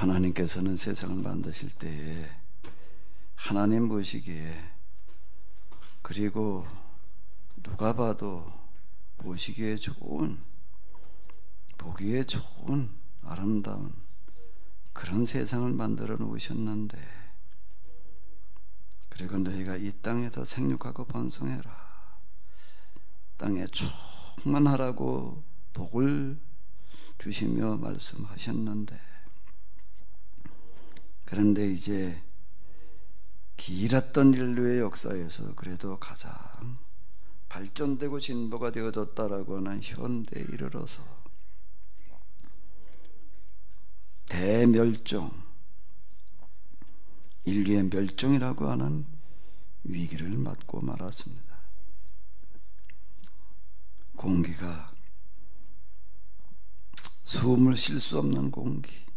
하나님께서는 세상을 만드실 때에 하나님 보시기에, 그리고 누가 봐도 보시기에 좋은, 보기에 좋은 아름다운 그런 세상을 만들어 놓으셨는데, 그리고 너희가 이 땅에서 생육하고 번성해라, 땅에 충만하라고 복을 주시며 말씀하셨는데, 그런데 이제 길었던 인류의 역사에서 그래도 가장 발전되고 진보가 되어졌다라고 하는 현대에 이르러서 대멸종, 인류의 멸종이라고 하는 위기를 맞고 말았습니다. 공기가, 숨을 쉴 수 없는 공기,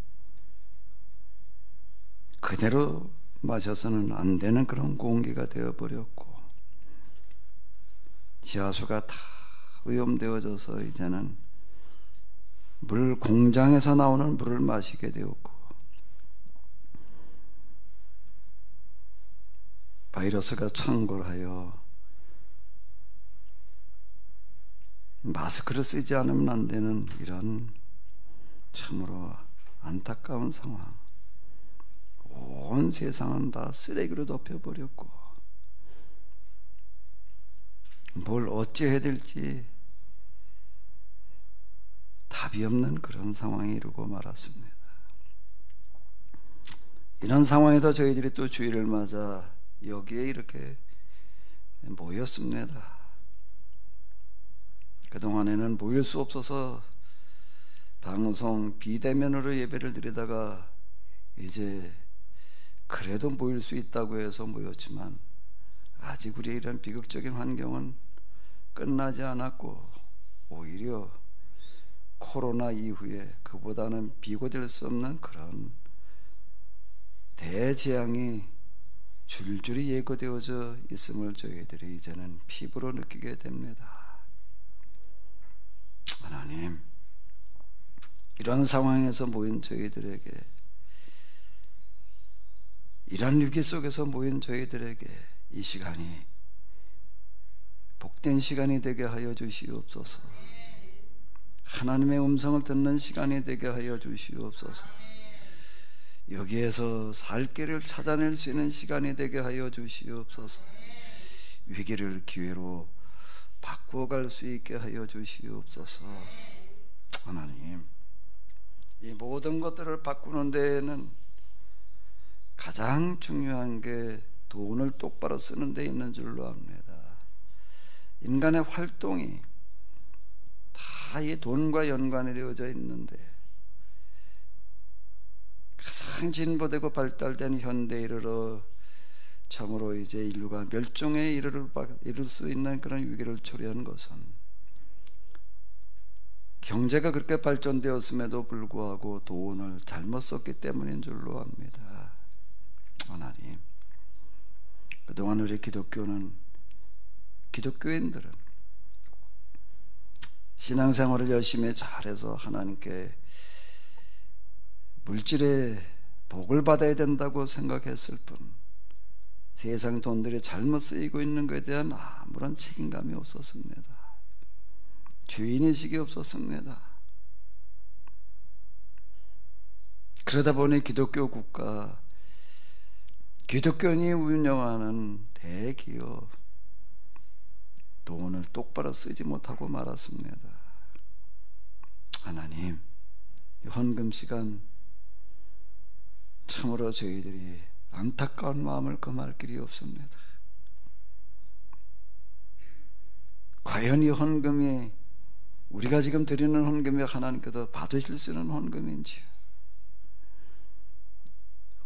그대로 마셔서는 안 되는 그런 공기가 되어버렸고, 지하수가 다 오염되어져서 이제는 물 공장에서 나오는 물을 마시게 되었고, 바이러스가 창궐하여 마스크를 쓰지 않으면 안 되는 이런 참으로 안타까운 상황. 온 세상은 다 쓰레기로 덮여버렸고, 뭘 어찌해야 될지 답이 없는 그런 상황에 이르고 말았습니다. 이런 상황에서 저희들이 또 주일을 맞아 여기에 이렇게 모였습니다. 그동안에는 모일 수 없어서 방송 비대면으로 예배를 드리다가 이제 그래도 모일 수 있다고 해서 모였지만, 아직 우리의 이런 비극적인 환경은 끝나지 않았고, 오히려 코로나 이후에 그보다는 비교될 수 없는 그런 대재앙이 줄줄이 예고되어져 있음을 저희들이 이제는 피부로 느끼게 됩니다. 하나님, 이런 상황에서 모인 저희들에게, 이런 위기 속에서 모인 저희들에게 이 시간이 복된 시간이 되게 하여 주시옵소서. 하나님의 음성을 듣는 시간이 되게 하여 주시옵소서. 여기에서 살 길을 찾아낼 수 있는 시간이 되게 하여 주시옵소서. 위기를 기회로 바꾸어 갈 수 있게 하여 주시옵소서. 하나님, 이 모든 것들을 바꾸는 데에는 가장 중요한 게 돈을 똑바로 쓰는 데 있는 줄로 압니다. 인간의 활동이 다 이 돈과 연관이 되어져 있는데, 가장 진보되고 발달된 현대에 이르러 참으로 이제 인류가 멸종에 이를 수 있는 그런 위기를 초래한 것은 경제가 그렇게 발전되었음에도 불구하고 돈을 잘못 썼기 때문인 줄로 압니다. 하나님, 그동안 우리 기독교인들은 신앙생활을 열심히 잘해서 하나님께 물질의 복을 받아야 된다고 생각했을 뿐, 세상 돈들이 잘못 쓰이고 있는 것에 대한 아무런 책임감이 없었습니다. 주인의식이 없었습니다. 그러다 보니 기독교 국가, 기독교인이 운영하는 대기업, 돈을 똑바로 쓰지 못하고 말았습니다. 하나님, 헌금 시간 참으로 저희들이 안타까운 마음을 금할 길이 없습니다. 과연 이 헌금이 우리가 지금 드리는 헌금이 하나님께서 받으실 수 있는 헌금인지,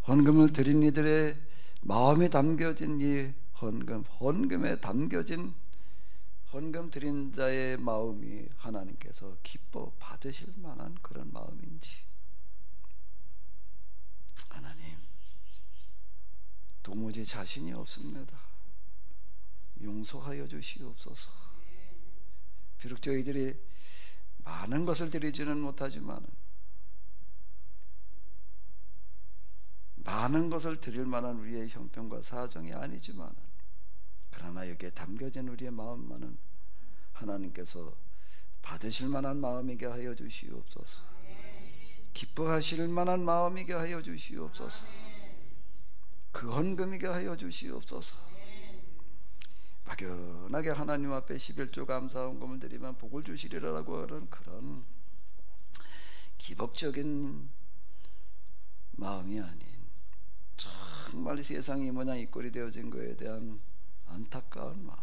헌금을 드린 이들의 마음이 담겨진 이 헌금에 담겨진 헌금 드린 자의 마음이 하나님께서 기뻐 받으실 만한 그런 마음인지, 하나님, 도무지 자신이 없습니다. 용서하여 주시옵소서. 비록 저희들이 많은 것을 드리지는 못하지만 많은 것을 드릴 만한 우리의 형편과 사정이 아니지만, 그러나 여기에 담겨진 우리의 마음만은 하나님께서 받으실 만한 마음이게 하여 주시옵소서. 기뻐하실 만한 마음이게 하여 주시옵소서. 그 헌금이게 하여 주시옵소서. 막연하게 하나님 앞에 11조 감사 헌금을 드리면 복을 주시리라고 하는 그런 기복적인 마음이 아닌, 정말 세상이 이 모양 이 꼴이 되어진 것에 대한 안타까운 마음,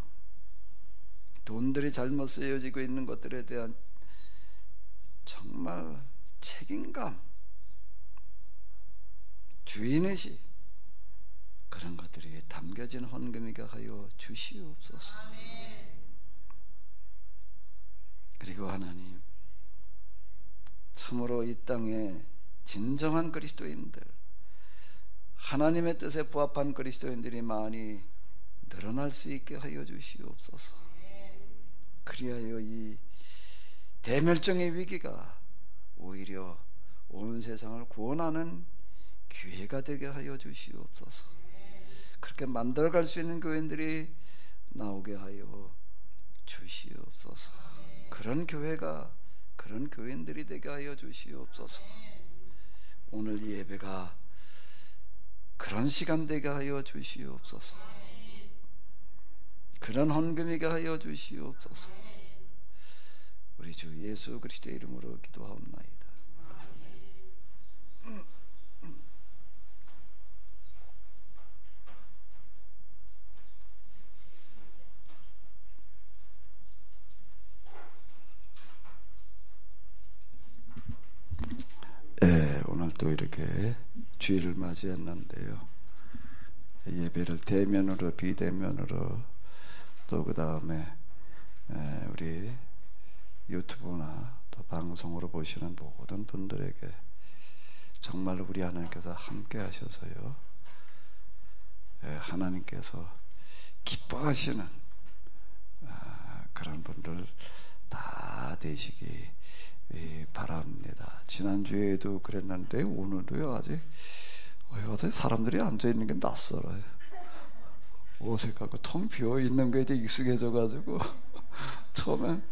돈들이 잘못 쓰여지고 있는 것들에 대한 정말 책임감, 주인의식, 그런 것들이 담겨진 헌금이게 하여 주시옵소서. 그리고 하나님, 참으로 이 땅에 진정한 그리스도인들, 하나님의 뜻에 부합한 그리스도인들이 많이 늘어날 수 있게 하여 주시옵소서. 그리하여 이 대멸종의 위기가 오히려 온 세상을 구원하는 기회가 되게 하여 주시옵소서. 그렇게 만들어갈 수 있는 교회들이 나오게 하여 주시옵소서. 그런 교회가, 그런 교인들이 되게 하여 주시옵소서. 오늘 이 예배가 그런 시간 되게 하여 주시옵소서. 그런 헌금이게 하여 주시옵소서. 우리 주 예수 그리스도의 이름으로 기도하옵나이다. 오늘 또 이렇게 주일을 맞이했는데요, 예배를 대면으로 비대면으로 또 그 다음에 우리 유튜브나 또 방송으로 보시는 모든 분들에게 정말 우리 하나님께서 함께 하셔서요, 하나님께서 기뻐하시는 그런 분들 다 되시기 바랍니다. 지난주에도 그랬는데 오늘도요, 아직 어디 사람들이 앉아있는 게 낯설어요. 어색하고 텅 비어있는 게 이제 익숙해져가지고 처음엔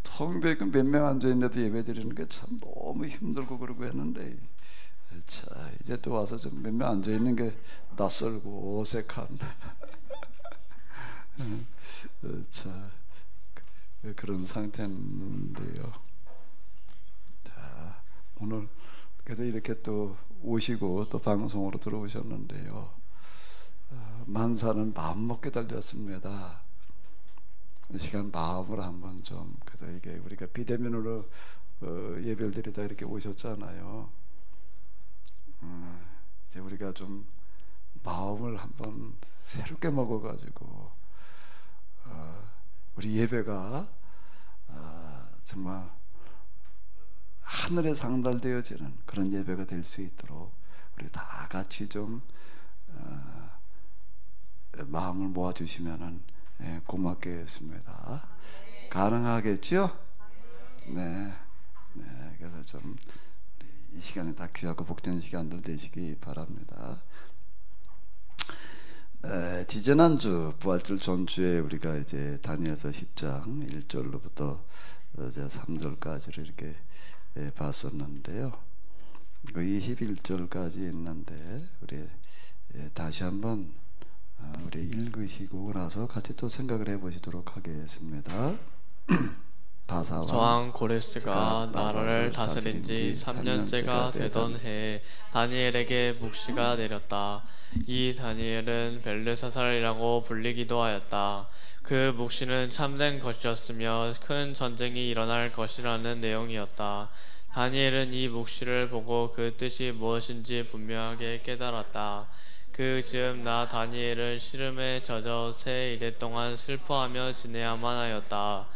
텅 비어있고 몇 명 앉아있는데도 예배 드리는 게 참 너무 힘들고 그러고 했는데, 자 이제 또 와서 좀 몇 명 앉아있는 게 낯설고 어색한 자 그런 상태인데요. 자 오늘 그래도 이렇게 또 오시고 또 방송으로 들어오셨는데요, 만사는 마음 먹게 달렸습니다. 이 시간 마음을 한번 좀, 그래서 이게 우리가 비대면으로 예배를 드리다 이렇게 오셨잖아요. 이제 우리가 좀 마음을 한번 새롭게 먹어가지고 우리 예배가 정말 하늘에 상달되어지는 그런 예배가 될 수 있도록 우리 다 같이 좀 마음을 모아주시면은 고맙겠습니다. 가능하겠죠? 네. 그래서 좀 이 시간에 다 귀하고 복된 시간들 되시기 바랍니다. 지지난주 부활절 전주에 우리가 이제 다니엘서 10장 1절로부터 이제 3절까지를 이렇게 봤었는데요. 그 21절까지 있는데 우리 다시 한번 우리 읽으시고 나서 같이 또 생각을 해보시도록 하겠습니다. 저항 고레스가 나라를 다스린 지 3년째가 되던 해에 다니엘에게 묵시가 내렸다. 이 다니엘은 벨르사살이라고 불리기도 하였다. 그 묵시는 참된 것이었으며 큰 전쟁이 일어날 것이라는 내용이었다. 다니엘은 이 묵시를 보고 그 뜻이 무엇인지 분명하게 깨달았다. 그 즈음 나 다니엘은 시름에 젖어 새 이래 동안 슬퍼하며 지내야만 하였다.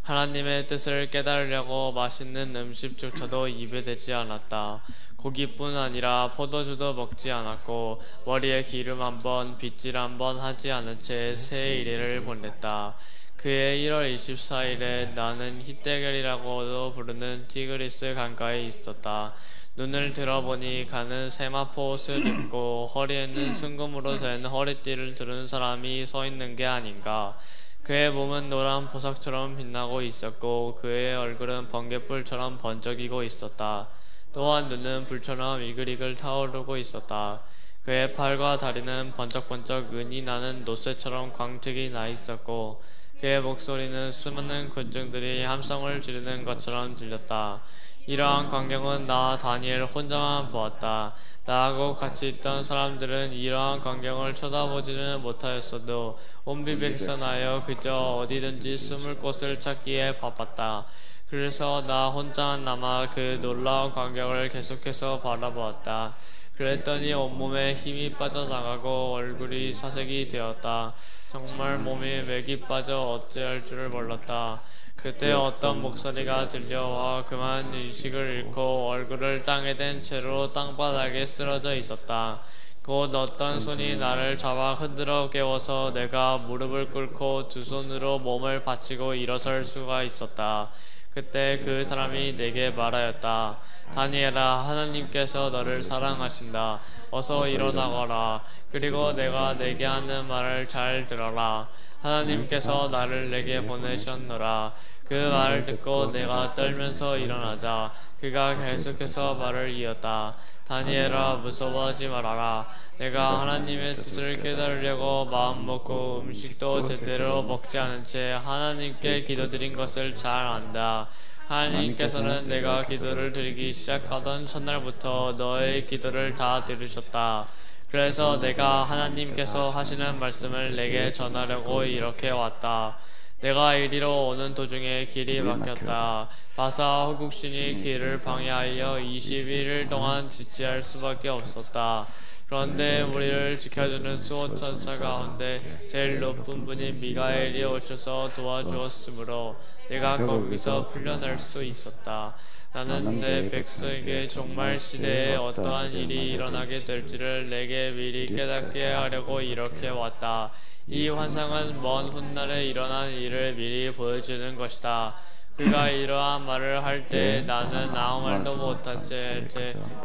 하나님의 뜻을 깨달으려고 맛있는 음식조차도 입에 대지 않았다. 고기뿐 아니라 포도주도 먹지 않았고 머리에 기름 한번 빗질 한번 하지 않은 채 새 이래를 보냈다. 그해 1월 24일에 나는 히데겔이라고도 부르는 티그리스 강가에 있었다. 눈을 들어보니 그는 세마포 옷을 입고 허리에는 순금으로 된 허리띠를 두른 사람이 서 있는 게 아닌가. 그의 몸은 노란 보석처럼 빛나고 있었고 그의 얼굴은 번갯불처럼 번쩍이고 있었다. 또한 눈은 불처럼 이글이글 타오르고 있었다. 그의 팔과 다리는 번쩍번쩍 은이 나는 노쇠처럼 광택이 나 있었고 그의 목소리는 수많은 군중들이 함성을 지르는 것처럼 들렸다. 이러한 광경은 나 다니엘 혼자만 보았다. 나하고 같이 있던 사람들은 이러한 광경을 쳐다보지는 못하였어도 온 백선하여 그저 어디든지 숨을 곳을 찾기에 바빴다. 그래서 나 혼자만 남아 그 놀라운 광경을 계속해서 바라보았다. 그랬더니 온몸에 힘이 빠져나가고 얼굴이 사색이 되었다. 정말 몸에 맥이 빠져 어찌할 줄을 몰랐다. 그때 어떤 목소리가 들려와 그만 의식을 잃고 얼굴을 땅에 댄 채로 땅바닥에 쓰러져 있었다. 곧 어떤 손이 나를 잡아 흔들어 깨워서 내가 무릎을 꿇고 두 손으로 몸을 받치고 일어설 수가 있었다. 그때 그 사람이 내게 말하였다. 다니엘아, 하나님께서 너를 사랑하신다. 어서 일어나거라. 그리고 내가 내게 하는 말을 잘 들어라. 하나님께서 나를 내게 보내셨노라. 그 말을 듣고 내가 떨면서 일어나자 그가 계속해서 말을 이었다. 다니엘아, 무서워하지 말아라. 내가 하나님의 뜻을 깨달으려고 마음먹고 음식도 제대로 먹지 않은 채 하나님께 기도드린 것을 잘 안다. 하나님께서는 내가 기도를 드리기 시작하던 첫날부터 너의 기도를 다 들으셨다. 그래서 내가 하나님께서 하시는 말씀을 내게 전하려고 이렇게 왔다. 내가 이리로 오는 도중에 길이 막혔다. 바사 호국신이 길을 방해하여 21일 동안 지체할 수밖에 없었다. 그런데 우리를 지켜주는 수호 천사 가운데 제일 높은 분인 미가엘이 오셔서 도와주었으므로 내가 거기서 풀려날 수 있었다. 나는 내 백성에게 종말 시대에 어떠한 일이 일어나게 될지를 내게 미리 깨닫게 하려고 이렇게 왔다. 이 환상은 먼 훗날에 일어난 일을 미리 보여주는 것이다. 그가 이러한 말을 할 때 나는 아무 말도 못한 채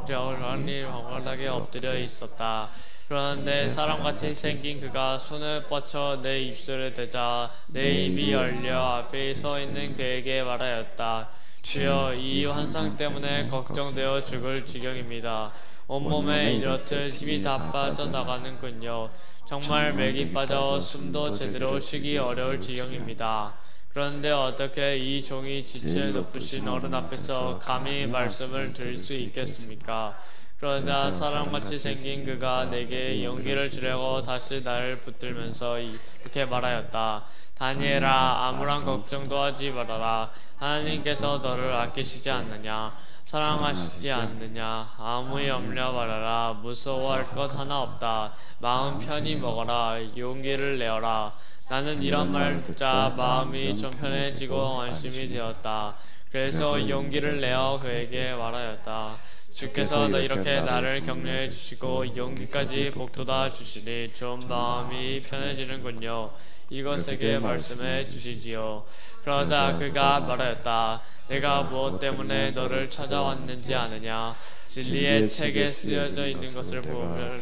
저런이 엉얼하게 엎드려 있었다. 그런데 사람같이 생긴 그가 손을 뻗쳐 내 입술에 대자 내 입이 열려 앞에 서 있는 그에게 말하였다. 주여, 이 환상 때문에 걱정되어 죽을 지경입니다. 온몸에 이렇듯 힘이 다 빠져나가는군요. 정말 맥이 빠져 숨도 제대로 쉬기 어려울 지경입니다. 그런데 어떻게 이 종이 지체 높으신 어른 앞에서 감히 말씀을 드릴 수 있겠습니까? 그러자 사람같이 생긴 그가 내게 용기를 주려고 다시 나를 붙들면서 이렇게 말하였다. 다니엘아, 아무런 걱정도 하지 말아라. 하나님께서 너를 아끼시지 않느냐? 사랑하시지 않느냐? 아무 염려 말아라. 무서워할 것 하나 없다. 마음 편히 먹어라. 용기를 내어라. 나는 이런 말을 듣자 마음이 좀 편해지고 안심이 되었다. 그래서 용기를 내어 그에게 말하였다. 주께서 이렇게 나를 격려해 주시고 용기까지 복돋아 주시니 좀 마음이 편해지는군요. 이것에게 말씀해 주시지요. 그러자 그가 말하였다. 내가 무엇 때문에 너를 찾아왔는지 아느냐? 진리의 책에 쓰여져 있는 것을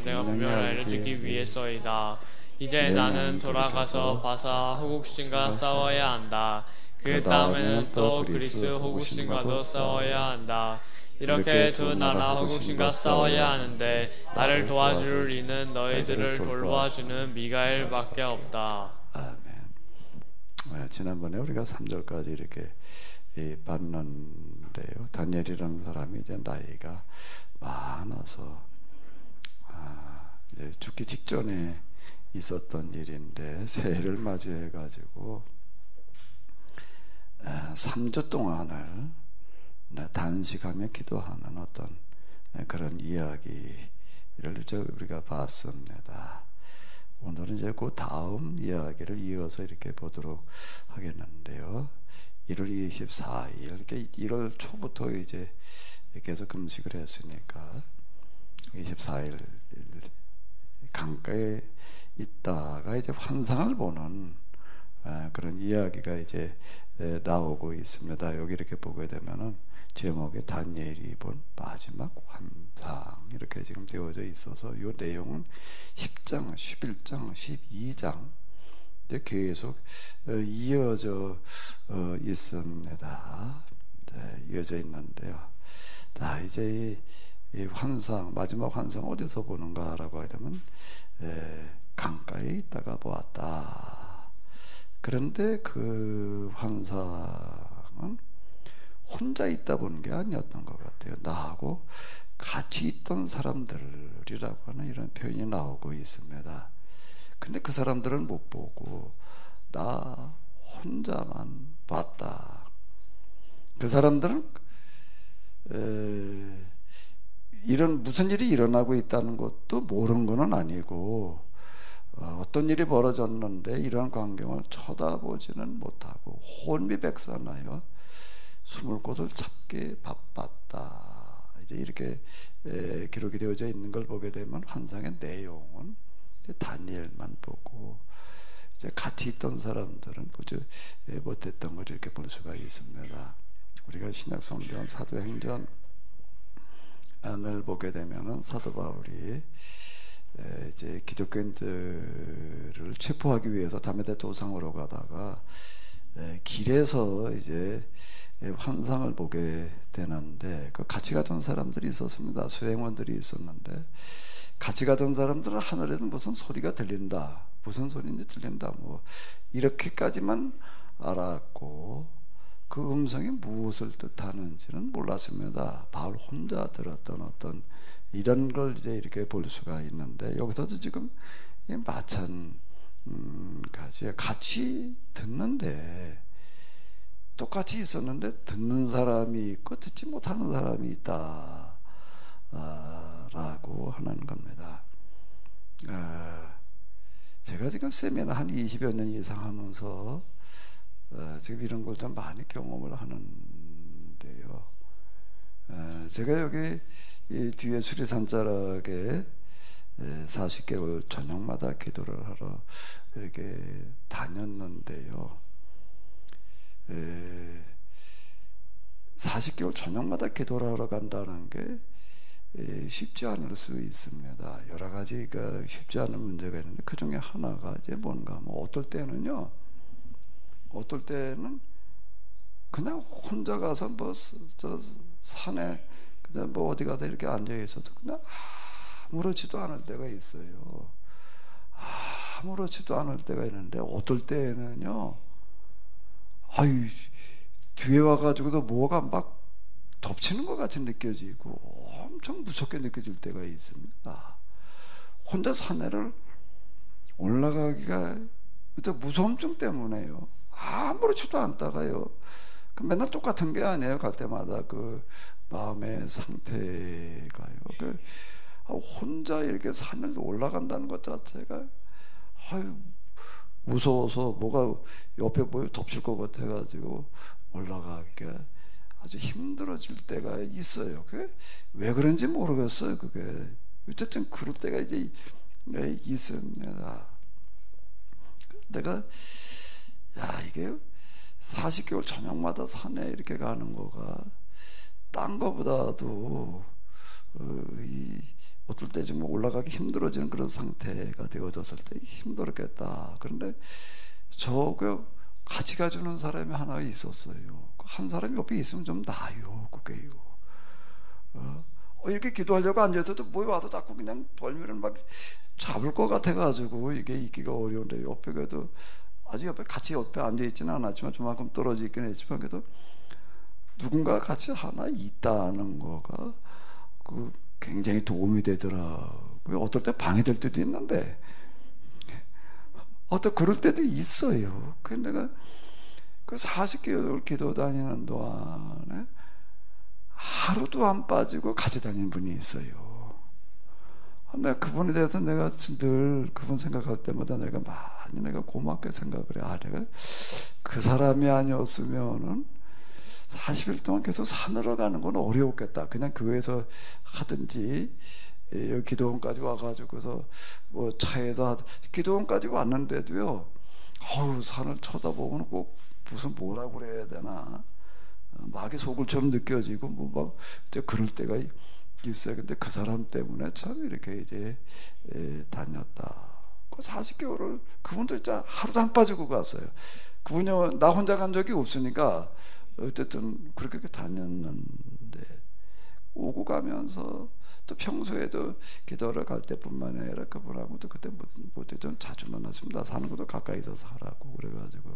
내가 분명히 알려주기 위해서이다. 이제 나는 돌아가서 바사 호국신과 싸워야 한다. 그 다음에는 또 그리스 호국신과도 싸워야 한다. 이렇게 두 나라 호국신과 싸워야 하는데 나를 도와줄 이는 너희들을 돌봐주는 미가엘밖에 없다. 아멘. 지난번에 우리가 3절까지 이렇게 봤는데요. 다니엘이라는 사람이 이제 나이가 많아서 이제 죽기 직전에 있었던 일인데 새해를 맞이해 가지고 3주 동안을 단식하며 기도하는 어떤 그런 이야기를 우리가 봤습니다. 오늘은 이제 그 다음 이야기를 이어서 이렇게 보도록 하겠는데요. 1월 24일, 이렇게 1월 초부터 이제 계속 금식을 했으니까 24일 강가에 있다가 이제 환상을 보는 그런 이야기가 이제 나오고 있습니다. 여기 이렇게 보게 되면은 제목에 다니엘이 본 마지막 환상 이렇게 지금 되어져 있어서 이 내용은 10장, 11장, 12장 계속 이어져 있습니다. 네, 이어져 있는데요. 자, 이제 이 환상, 마지막 환상 어디서 보는가라고 하면 강가에 있다가 보았다. 그런데 그 환상은 혼자 있다 보는 게 아니었던 것 같아요. 나하고 같이 있던 사람들이라고 하는 이런 표현이 나오고 있습니다. 근데 그 사람들은 못 보고 나 혼자만 봤다. 그 사람들은 이런 무슨 일이 일어나고 있다는 것도 모르는 건 아니고 어떤 일이 벌어졌는데 이런 광경을 쳐다보지는 못하고 혼미백산하여 숨을 곳을 찾기 바빴다. 이제 이렇게 기록이 되어져 있는 걸 보게 되면 환상의 내용은 다니엘만 보고 이제 같이 있던 사람들은 보지 못했던 걸 이렇게 볼 수가 있습니다. 우리가 신약 성경 사도행전을 보게 되면은 사도 바울이 이제 기독교인들을 체포하기 위해서 다메섹 도상으로 가다가 길에서 이제 환상을 보게 되는데 그 같이 가던 사람들이 있었습니다. 수행원들이 있었는데 같이 가던 사람들은 하늘에는 무슨 소리가 들린다, 무슨 소리인지 들린다, 뭐 이렇게까지만 알았고 그 음성이 무엇을 뜻하는지는 몰랐습니다. 바울 혼자 들었던 어떤 이런 걸 이제 이렇게 볼 수가 있는데 여기서도 지금 마찬가지에 같이 듣는데 똑같이 있었는데 듣는 사람이 있고 듣지 못하는 사람이 있다 라고 하는 겁니다. 제가 지금 세미나 한 20여 년 이상 하면서 지금 이런 걸 좀 많이 경험을 하는데요. 제가 여기 이 뒤에 수리산 자락에 40개월 저녁마다 기도를 하러 이렇게 다녔는데요. 40개월 저녁마다 기도를 하러 간다는 게 쉽지 않을 수 있습니다. 여러 가지가 쉽지 않은 문제가 있는데 그 중에 하나가 이제 뭔가 뭐 어떨 때는 그냥 혼자 가서 뭐 저 산에 그냥 뭐 어디 가서 이렇게 앉아 있어도 그냥 아무렇지도 않을 때가 있어요. 아무렇지도 않을 때가 있는데 어떨 때는요, 뒤에 와가지고도 뭐가 막 덮치는 것 같이 느껴지고 엄청 무섭게 느껴질 때가 있습니다. 혼자 산에를 올라가기가 무서움증 때문에요. 아무렇지도 않다가요. 맨날 똑같은 게 아니에요. 갈 때마다 그 마음의 상태가요. 혼자 이렇게 산을 올라간다는 것 자체가 무서워서 뭐가 옆에 덮칠 것 같아가지고 올라가기가 아주 힘들어질 때가 있어요. 그게 왜 그런지 모르겠어요. 그게 어쨌든 그럴 때가 이제 있습니다. 내가 이게 40개월 저녁마다 산에 이렇게 가는 거가 딴 거보다도 어떨 때 좀 올라가기 힘들어지는 그런 상태가 되어졌을 때 힘들었겠다. 그런데 같이 가주는 사람이 하나 있었어요. 한 사람이 옆에 있으면 좀 나아요. 그게요. 이렇게 기도하려고 앉아있어도 뭐 와서 자꾸 그냥 돌면은 막 잡을 것 같아가지고 이게 있기가 어려운데 옆에 그래도 아주 같이 옆에 앉아있지는 않았지만 좀만큼 떨어져 있긴 했지만 그래도 누군가 같이 하나 있다는 거가 굉장히 도움이 되더라고요. 어떨 때 방해될 때도 있는데 그럴 때도 있어요. 그래서 내가 그 40개월 기도 다니는 동안에 하루도 안 빠지고 같이 다니는 분이 있어요. 내가 그분에 대해서 내가 늘 그분 생각할 때마다 내가 고맙게 생각을 해. 내가 그 사람이 아니었으면은 40일 동안 계속 산으로 가는 건 어려웠겠다. 그냥 교회에서 하든지 여기 기도원까지 와가지고서 뭐 차에서 기도원까지 왔는데도요. 산을 쳐다보면 꼭 무슨 뭐라고 그래야 되나 마귀 속을처럼 느껴지고 막 그럴 때가 있어요. 근데 그 사람 때문에 참 이렇게 이제 다녔다. 그 40개월을 그분도 진짜 하루도 안 빠지고 갔어요. 그분이 나 혼자 간 적이 없으니까 어쨌든 그렇게 다녔는데, 오고 가면서 또 평소에도 기도하러 갈 때뿐만 아니라 그분하고도 그때 못해 좀 자주 만났습니다. 사는 것도 가까이서 살라고 그래가지고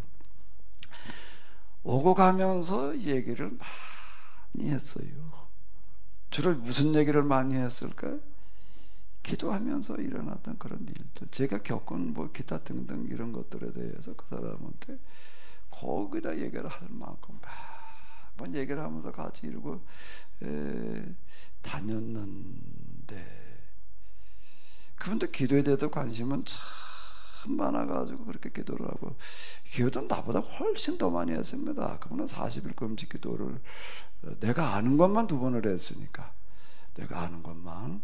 오고 가면서 얘기를 많이 했어요. 주로 무슨 얘기를 많이 했을까요? 기도하면서 일어났던 그런 일들, 제가 겪은 뭐 기타 등등 이런 것들에 대해서 그 사람한테 거기다 얘기를 할 만큼 막 얘기를 하면서 같이 이러고 다녔는데, 그분도 기도에 대해서 관심은 참 많아가지고 그렇게 기도를 하고, 기도도 나보다 훨씬 더 많이 했습니다. 그분은 40일 금식 기도를 내가 아는 것만 2번을 했으니까, 내가 아는 것만.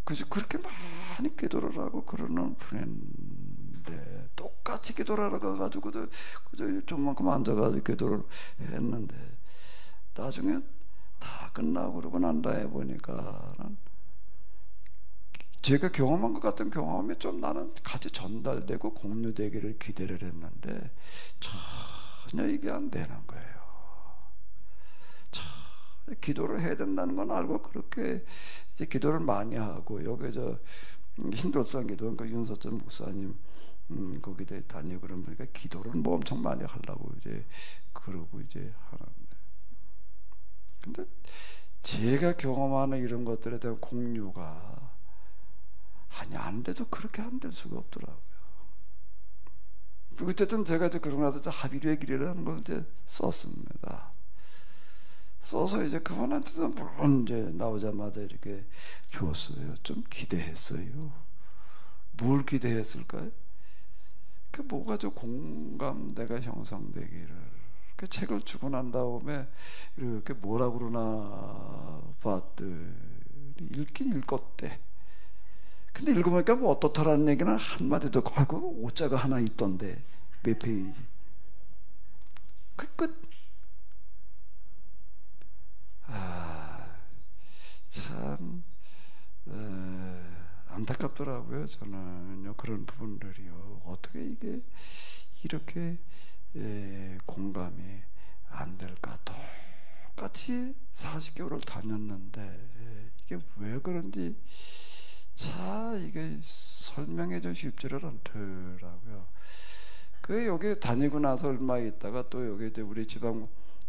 그래서 그렇게 많이 기도를 하고 그러는 분인데, 똑같이 기도를 하러 가가지고도 그저 좀만큼 앉아가지고 기도를 했는데, 나중에 다 끝나고 그러고 난 다음에 보니까는 제가 경험한 것 같은 경험이 좀 나는 같이 전달되고 공유되기를 기대를 했는데 전혀 이게 안 되는 거예요. 기도를 해야 된다는 건 알고 그렇게 이제 기도를 많이 하고, 여기 힌두산 기도원 그 윤서천 목사님 거기에 다니고 그러니까 기도를 뭐 엄청 많이 하려고 이제 그러고 이제 하는데, 근데 제가 경험하는 이런 것들에 대한 공유가 아니 안 돼도 그렇게 안 될 수가 없더라고요. 어쨌든 제가 이제 그러고 나서 합의의 길이라는 걸 이제 썼습니다. 써서 이제 그분한테도 물론 이제 나오자마자 이렇게 주었어요. 좀 기대했어요. 뭘 기대했을까요? 그 뭐가 좀 공감대가 형성되기를. 그 책을 주고 난 다음에 이렇게 뭐라 그러나 봤더니 읽긴 읽었대. 근데 읽어보니까 뭐 어떻더라는 얘기는 한마디도 하고 오자가 하나 있던데 몇 페이지. 그 끝. 참 안타깝더라고요. 저는요, 그런 부분들이요. 어떻게 이게 이렇게 공감이 안 될까? 똑같이 40개월을 다녔는데 이게 왜 그런지 이게 설명해줘 쉽지를 않더라고요. 그 여기 다니고 나서 얼마 있다가 또 여기 이제 우리 지방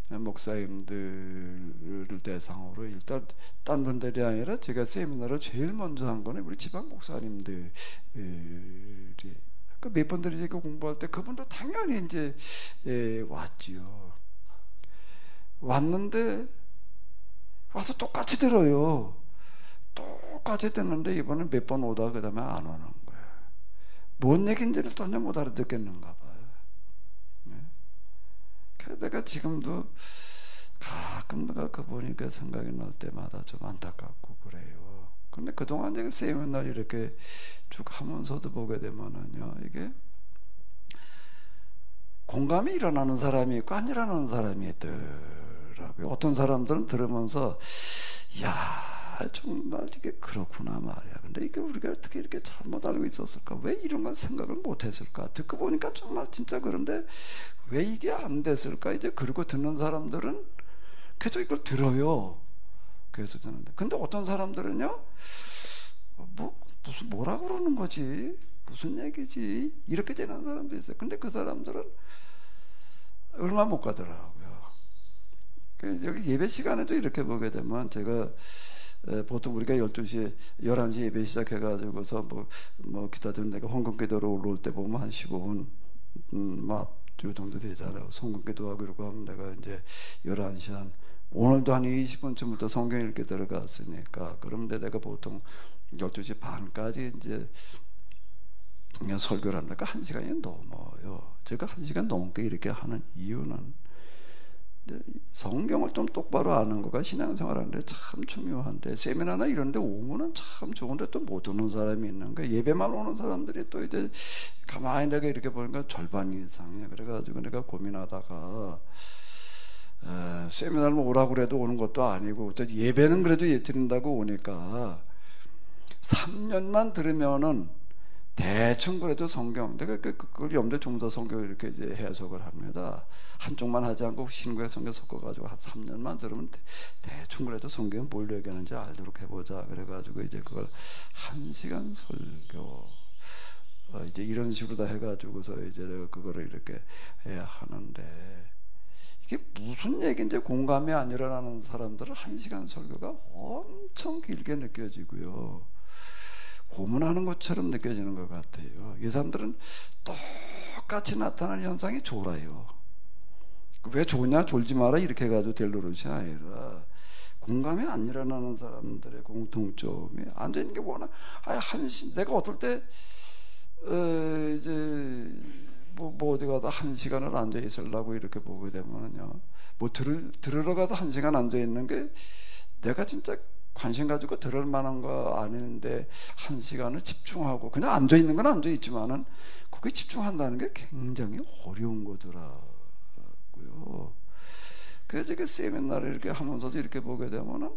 목사님들을 대상으로, 일단 딴 분들이 아니라 제가 세미나를 제일 먼저 한 거는 우리 지방 목사님들이, 그 몇 분들이 이제 공부할 때 그분도 당연히 이제 왔지요. 왔는데 와서 똑같이 들어요. 똑같이 듣는데 이번에 몇 번 오다 그 다음에 안 오는 거예요. 뭔 얘기인지를 전혀 못 알아듣겠는가 봐요. 그래서 내가 지금도 가끔 내가 그 보니까 생각이 날 때마다 좀 안타깝고 그래요. 근데 그동안 내가 세미나를 이렇게 쭉 하면서도 보게 되면은요, 이게 공감이 일어나는 사람이 있고 안 일어나는 사람이 있더라고요. 어떤 사람들은 들으면서 야, 정말 이게 그렇구나 말이야. 근데 이게 우리가 어떻게 이렇게 잘못 알고 있었을까? 왜 이런 건 생각을 못 했을까? 듣고 보니까 정말 진짜 그런데 왜 이게 안 됐을까? 이제 그러고 듣는 사람들은 계속 이걸 들어요. 그래서 듣는데, 근데 어떤 사람들은요, 뭐라 그러는 거지? 무슨 얘기지? 이렇게 되는 사람도 있어요. 근데 그 사람들은 얼마 못 가더라고요. 여기 예배 시간에도 이렇게 보게 되면, 제가 보통 우리가 12시에 11시 예배 시작해가지고서 뭐 기타 듣는 내가 헌금 기도로 올라올 때 보면 한 15분 요 정도 되잖아요. 성경 기도하고 이러고 하면 내가 이제 11시 오늘도 한 20분쯤부터 성경 읽기 들어갔으니까, 그런데 내가 보통 12시 반까지 이제 그냥 설교를 하니까 1시간이 넘어요. 제가 1시간 넘게 이렇게 하는 이유는 성경을 좀 똑바로 아는 거가 신앙생활 하는데 참 중요한데, 세미나나 이런 데 오면은 참 좋은데 또 못 오는 사람이 있는 거야. 예배만 오는 사람들이 또 이제 가만히 내가 이렇게 보니까 절반 이상이야. 그래가지고 내가 고민하다가 세미나를 오라고 그래도 오는 것도 아니고 예배는 그래도 드린다고 오니까 3년만 들으면은 대충 그래도 성경, 내가 그걸 염두에 두면서 성경을 이렇게 이제 해석을 합니다. 한쪽만 하지 않고 신구의 성경 섞어가지고 한 3년만 들으면 대충 그래도 성경이 뭘 얘기하는지 알도록 해보자. 그래가지고 이제 그걸 1시간 설교, 이제 이런 식으로 다 해가지고서 이제 내가 그거를 이렇게 해야 하는데, 이게 무슨 얘기인지 공감이 안 일어나는 사람들은 1시간 설교가 엄청 길게 느껴지고요. 고문하는 것처럼 느껴지는 것 같아요. 이 사람들은 똑같이 나타나는 현상이 졸아요. 왜 졸냐? 졸지 마라 이렇게 해가지고 될 노릇이 아니라, 공감이 안 일어나는 사람들의 공통점이 앉아있는 게 뭐나, 내가 어떨 때 이제 뭐 어디 가다 1시간을 앉아 있으려고 이렇게 보게 되면요, 뭐 들으러 가도 1시간 앉아 있는 게 내가 진짜 관심 가지고 들을 만한 거 아닌데 1시간을 집중하고 그냥 앉아 있는 건 앉아 있지만은 거기에 집중한다는 게 굉장히 어려운 거더라고요. 그래서 이렇게 세미나를 이렇게 하면서도 이렇게 보게 되면은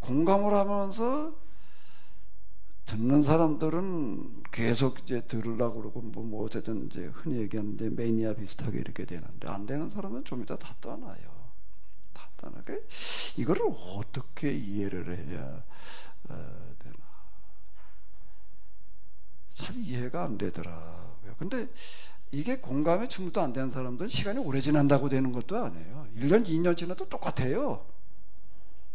공감을 하면서 듣는 사람들은 계속 이제 들으려고 그러고 뭐 어쨌든 이제 흔히 얘기하는데 매니아 비슷하게 이렇게 되는데, 안 되는 사람은 좀 이따 다 떠나요. 떠나게. 이거를 어떻게 이해를 해야 되나? 잘 이해가 안 되더라고요. 근데 이게 공감이 충분도 안 되는 사람들은 시간이 오래 지난다고 되는 것도 아니에요. 1년, 2년 지나도 똑같아요.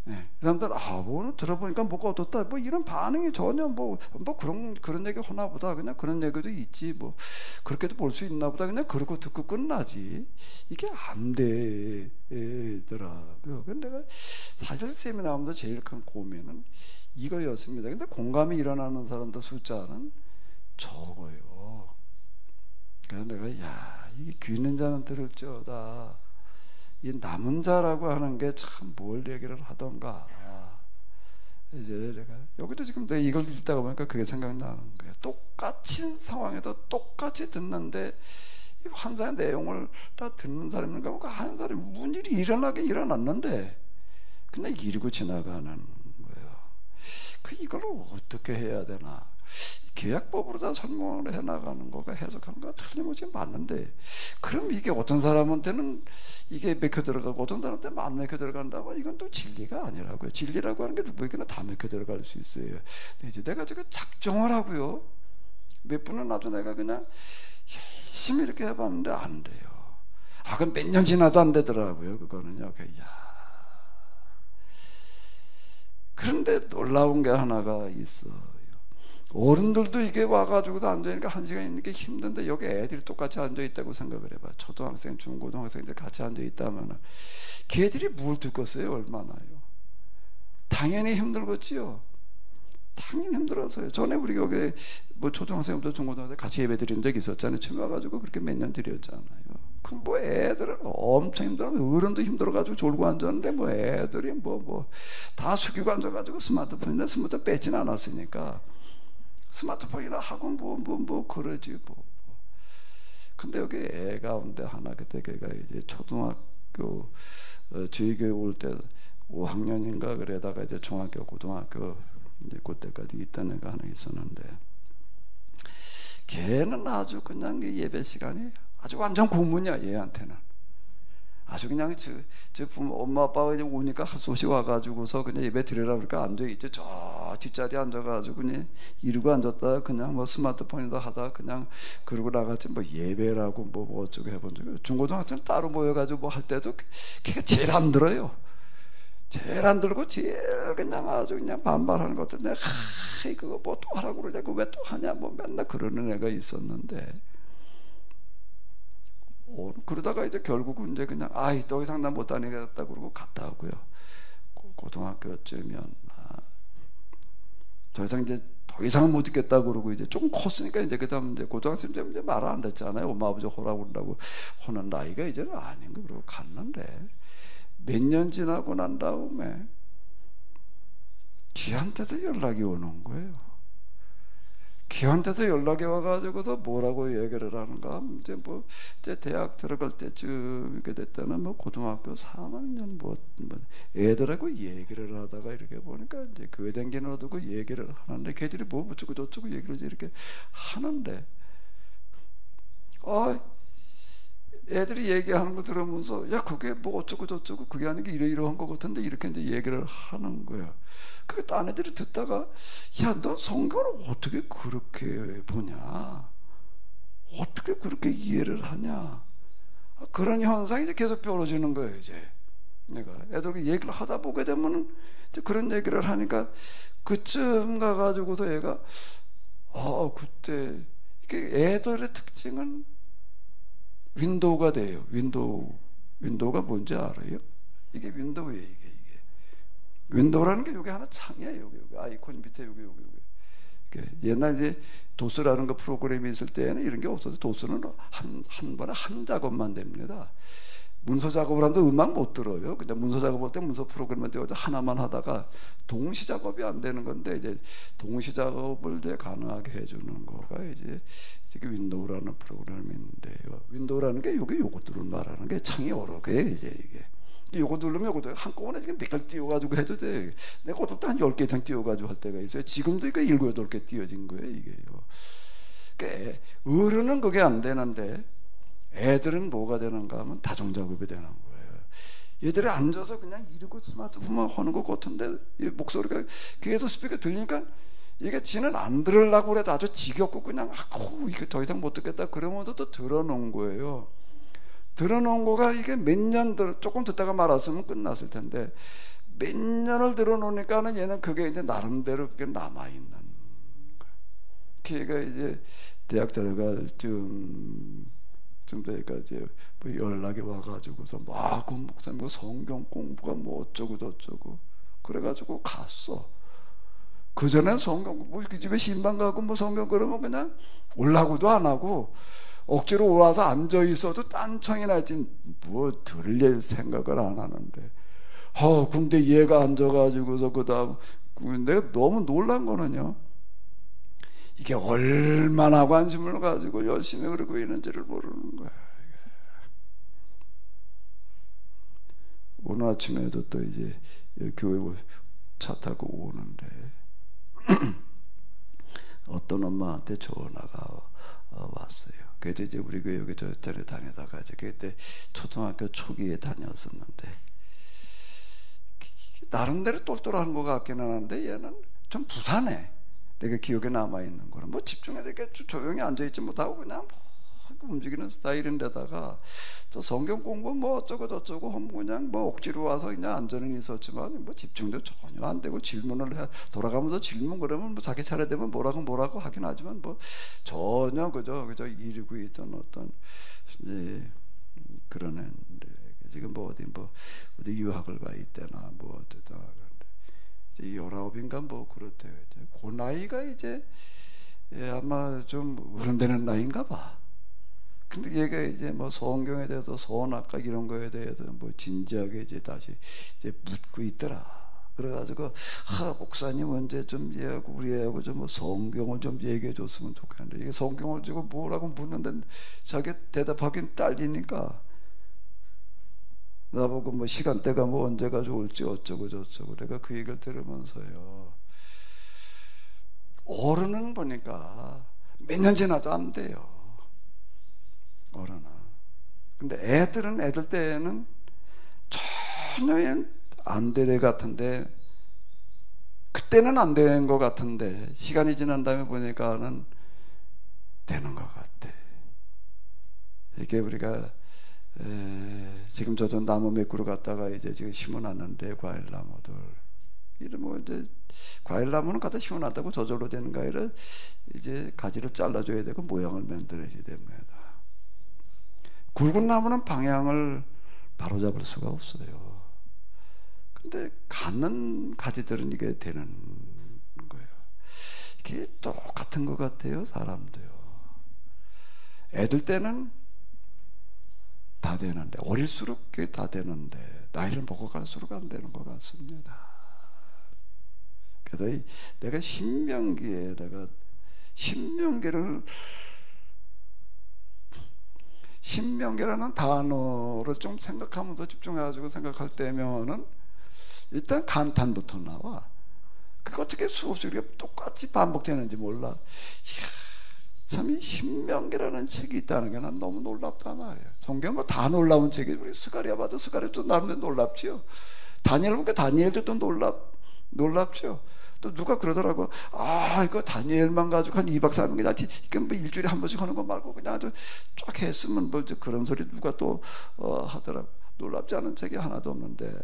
네. 그 사람들, 오늘 들어보니까 뭐가 어떻다, 뭐 이런 반응이 전혀 뭐 그런 얘기 하나 보다, 그냥 그런 얘기도 있지, 뭐 그렇게도 볼 수 있나 보다, 그냥 그러고 듣고 끝나지. 이게 안 되더라고요. 근데 내가 사실 세미나 하면서 제일 큰 고민은 이거였습니다. 근데 공감이 일어나는 사람들 숫자는 적어요. 그래서 내가, 이게 귀 있는 자는 들을지어다, 이 남은 자라고 하는 게 참 뭘 얘기를 하던가. 이제 내가 여기도 지금 내가 이걸 읽다가 보니까 그게 생각나는 거예요. 똑같은 상황에도 똑같이 듣는데 환상의 내용을 다 듣는 사람인가 보고 하는 사람이 무슨 일이 일어나긴 일어났는데 그냥 이러고 지나가는 거예요. 이걸 어떻게 해야 되나? 계약법으로 다 설명을 해나가는 거가, 해석하는 거가 틀림없이 맞는데, 그럼 이게 어떤 사람한테는 이게 맥혀 들어가고 어떤 사람한테는 안 맥혀 들어간다고, 이건 또 진리가 아니라고요. 진리라고 하는 게 누구에게나 다 맥혀 들어갈 수 있어요. 이제 내가 지금 작정을 하고요, 몇 분은 나도 내가 그냥 열심히 이렇게 해봤는데 안 돼요. 그건 몇 년 지나도 안 되더라고요. 그거는요. 그런데 놀라운 게 하나가 있어. 어른들도 이게 와가지고도 앉아있으니까 1시간 있는 게 힘든데, 여기 애들이 똑같이 앉아있다고 생각을 해봐. 초등학생, 중고등학생들 같이 앉아있다면 걔들이 뭘 듣겠어요? 얼마나요? 당연히 힘들겠지요. 당연히 힘들어서요. 전에 우리 여기 뭐 초등학생부터 중고등학생 같이 예배 드린 적이 있었잖아요. 처음 와가지고 그렇게 몇 년 드렸잖아요. 그럼 뭐 애들은 엄청 힘들어. 어른도 힘들어가지고 졸고 앉았는데 뭐 애들이 뭐 다 숙이고 앉아가지고 스마트폰인데 스마트폰 뺏진 않았으니까 스마트폰이나 하고 뭐 그러지 뭐. 근데 여기 애 가운데 하나, 그때 걔가 이제 초등학교 저희 교회 올 때 5학년인가 그래다가 이제 중학교 고등학교 이제 그때까지 있던 애가 하나 있었는데, 걔는 아주 그냥 예배 시간이 아주 완전 고문이야. 얘한테는 아주 그냥 저 부모, 엄마 아빠가 이제 오니까 할 수 없이 와가지고서 그냥 예배 드리라 그러니까 앉아있지. 저 뒷자리에 앉아가지고 그냥 이러고 앉았다 그냥 뭐 스마트폰이다 하다 그냥 그러고 나갔지. 뭐 예배라고 뭐 어쩌고 해본 적이. 중고등학생 따로 모여가지고 뭐 할 때도 걔가 제일 안 들어요. 제일 안 들고 제일 그냥 아주 그냥 반발하는 것들. 내가 그거 뭐 또 하라고 그러냐, 그거 왜 또 하냐, 뭐 맨날 그러는 애가 있었는데, 그러다가 이제 결국은 이제 그냥 더 이상 나 못 다니겠다 그러고 갔다 오고요. 고등학교쯤이면 더 이상 이제 더 이상은 못 있겠다 그러고 이제 조금 컸으니까 이제 그다음 이제 고등학생 때 이제 말 안 듣잖아요. 엄마 아버지 호라고 그런다고 하는 나이가 이제는 아닌 거. 그러고 갔는데 몇 년 지나고 난 다음에 걔한테서 연락이 오는 거예요. 걔한테서 연락이 와가지고서 뭐라고 얘기를 하는가? 이제 대학 들어갈 때쯤 이렇게 됐다는 고등학교 3학년 애들하고 얘기를 하다가 이렇게 보니까 이제 교회 다니는 두고 얘기를 하는데 걔들이 뭐 어쩌고 저쩌고 얘기를 이렇게 하는데 애들이 얘기하는 거 들으면서 야 그게 뭐 어쩌고 저쩌고 그게 아니고 이러이러한 거 같은데 이렇게 이제 얘기를 하는 거야. 그 딴 애들이 듣다가 야 너 성경을 어떻게 그렇게 보냐? 어떻게 그렇게 이해를 하냐? 그런 현상이 이제 계속 벌어지는 거예요. 이제 내가 애들과 얘기를 하다 보게 되면 이제 그런 얘기를 하니까 그쯤 가가지고서 얘가 그때 이게 애들의 특징은 윈도우가 돼요. 윈도우가 뭔지 알아요? 이게 윈도우예요. 이게 윈도우라는 게 여기 하나 창이에요. 여기 아이콘 밑에 여기. 옛날 이제 도스라는 거 프로그램이 있을 때는 이런 게 없어서 도스는 한 번에 한 작업만 됩니다. 문서 작업을 하면 음악 못 들어요. 그냥 문서 작업할 때 문서 프로그램만 띄워서 하나만 하다가 동시 작업이 안 되는 건데 이제 동시 작업을 이제 가능하게 해주는 거가 이제 윈도우라는 프로그램인데요. 윈도우라는 게 요것들을 말하는 게 창이 여러 개 이제 이게. 요거 누르면 요것도 한꺼번에 지금 몇 개를 띄워가지고 해도 돼. 내가 그것도 한 10개 이상 띄워가지고 할 때가 있어요. 지금도 이거 7, 8개 띄워진 거예요, 이게요. 그러니까 어른은 그게 안 되는데 애들은 뭐가 되는가 하면 다중작업이 되는 거예요. 얘들이 앉아서 그냥 이러고 스마트폰만 하는 것 같은데 목소리가 귀에서 스피커 들리니까 이게 지는 안 들으려고 그래도 아주 지겹고 그냥 이게 더 이상 못 듣겠다 그러면서 또 들어놓은 거예요. 들어놓은 거가 이게 몇 년 조금 듣다가 말았으면 끝났을 텐데 몇 년을 들어놓으니까는 얘는 그게 이제 나름대로 그게 남아있는 거예요. 걔가 이제 대학 들어갈 쯤 되니까 이제 연락이 와가지고서 그 목사님 성경 공부가 뭐 어쩌고 저쩌고 그래가지고 갔어. 그전엔 성경 공부 그 집에 신방 가고 성경 그러면 그냥 올라고도 안 하고 억지로 와서 앉아 있어도 딴청이나 있지 뭐 들릴 생각을 안 하는데 근데 얘가 앉아가지고서 그다음 내가 너무 놀란 거는요. 이게 얼마나 관심을 가지고 열심히 그러고 있는지를 모르는 거야. 오늘 아침에도 또 이제 교회 차 타고 오는데 어떤 엄마한테 전화가 왔어요. 그때 이제 우리 교회 여기 저쪽에 다니다가 이제 그때 초등학교 초기에 다녔었는데 나름대로 똘똘한 것 같기는 한데 얘는 좀 부산해. 내가 기억에 남아있는 거는 집중해서 이렇게 조용히 앉아있지 못하고 그냥 움직이는 스타일인데다가 또 성경 공부 어쩌고 저쩌고 하면 그냥 억지로 와서 그냥 앉아는 있었지만 집중도 전혀 안 되고 질문을 해 돌아가면서 질문 그러면 자기 차례 되면 뭐라고 하긴 하지만 전혀 그저 이러고 있던 어떤 이제 그런 애인데 지금 어디 유학을 가 있대나 어쩌다 이제 19인가 그렇대요. 그 나이가 이제 아마 좀 어른되는 나이인가 봐. 근데 얘가 이제 성경에 대해서 선악과 이런 거에 대해서 진지하게 이제 다시 이제 묻고 있더라. 그래가지고 목사님 언제 좀 얘하고 우리 애하고 좀 성경을 좀 얘기해 줬으면 좋겠는데 이게 성경을 주고 뭐라고 묻는데 자기 대답하긴 딸리니까 나보고 시간대가 언제가 좋을지 어쩌고 저쩌고 내가 그 얘기를 들으면서요. 어른은 보니까 몇 년 지나도 안 돼요. 어른은. 근데 애들 때는 전혀 안 될 같은데 그때는 안 된 것 같은데 시간이 지난 다음에 보니까는 되는 것 같아. 이게 우리가 지금 저도 나무 몇 그루 갔다가 이제 지금 심어놨는데 과일나무들 이런 이제 과일나무는 갖다 심어놨다고 저절로 되는 거 아니라 이제 가지를 잘라줘야 되고 모양을 만들어야 됩니다. 굵은 나무는 방향을 바로잡을 수가 없어요. 근데 갖는 가지들은 이게 되는 거예요. 이게 똑같은 것 같아요. 사람도요. 애들 때는 다 되는데 어릴수록 그게 다 되는데 나이를 먹어갈수록 안 되는 것 같습니다. 그래서 내가 신명기에 내가 신명기라는 단어를 좀 생각하면서 집중해가지고 생각할 때면은 일단 감탄부터 나와. 그게 어떻게 수없이 이렇게 똑같이 반복되는지 몰라. 이야, 참 이 신명기라는 책이 있다는 게 난 너무 놀랍단 말이야. 성경 뭐 다 놀라운 책이, 우리 스가랴 봐도 스가랴도 나름대로 놀랍지요. 다니엘 보니까 다니엘도 또 놀랍죠. 또 누가 그러더라고. 아, 이거 다니엘만 가지고 한 2박 3일 그냥 이게 뭐 일주일에 한 번씩 하는 거 말고 그냥 아주 쫙 했으면 뭐 그런 소리 누가 또 하더라고. 놀랍지 않은 책이 하나도 없는데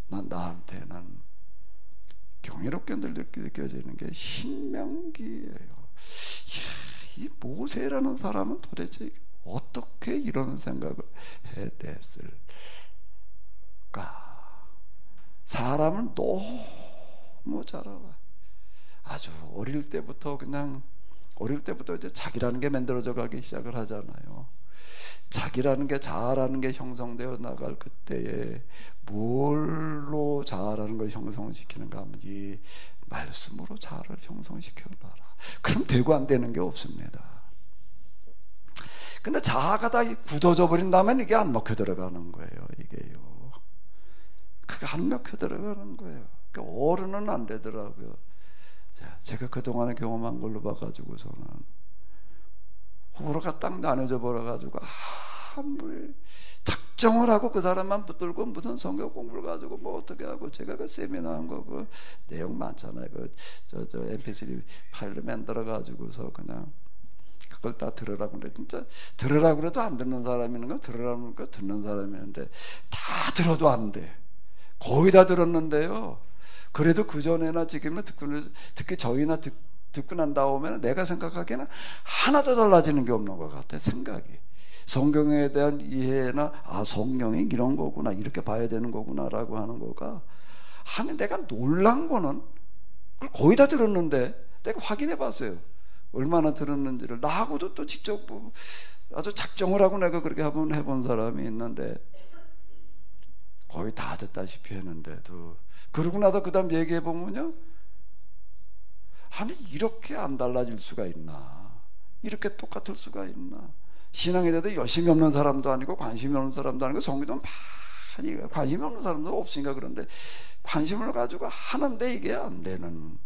나한테 난 경이롭게 느껴지는 게 신명기예요. 이 모세라는 사람은 도대체 어떻게 이런 생각을 해냈을까? 사람을 너무 잘 알아. 아주 어릴 때부터 이제 자기라는 게 만들어져 가기 시작을 하잖아요. 자기라는 게, 자아라는 게 형성되어 나갈 그때에 뭘로 자아라는 걸 형성시키는가 하면 이 말씀으로 자아를 형성시켜 놔라. 그럼 되고 안 되는 게 없습니다. 근데 자아가 다 굳어져 버린다면 이게 안 먹혀 들어가는 거예요. 이게요. 그게 안 먹혀 들어가는 거예요. 그러니까 어른은 안 되더라고요. 제가 그동안에 경험한 걸로 봐가지고서는 호불호가 딱 나눠져 버려가지고 아무리 작정을 하고 그 사람만 붙들고 무슨 성경 공부를 가지고 뭐 어떻게 하고, 제가 그 세미나 한 거 그 내용 많잖아요. 저 mp3 파일로 만들어 가지고서 그냥 그걸 다 들으라고 그래. 진짜 들으라고 그래도 안 듣는 사람이 있는 거, 들으라고 그러니까 듣는 사람이 있는데 다 들어도 안 돼. 거의 다 들었는데요. 그래도 그 전에나 지금은 듣기 저희나 듣고 난 다음에 내가 생각하기에는 하나도 달라지는 게 없는 것 같아. 생각이, 성경에 대한 이해나 성경이 이런 거구나, 이렇게 봐야 되는 거구나 라고 하는 거가, 아니 내가 놀란 거는 그걸 거의 다 들었는데 내가 확인해 봤어요. 얼마나 들었는지를. 나하고도 또 직접 아주 작정을 하고 내가 그렇게 한번 해본 사람이 있는데 거의 다 듣다시피 했는데도, 그러고 나서 그 다음 얘기해 보면요, 아니 이렇게 안 달라질 수가 있나, 이렇게 똑같을 수가 있나. 신앙에 대해서 열심히 없는 사람도 아니고 관심이 없는 사람도 아니고 성기도 많이 관심이 없는 사람도 없으니까 그런데 관심을 가지고 하는데 이게 안 되는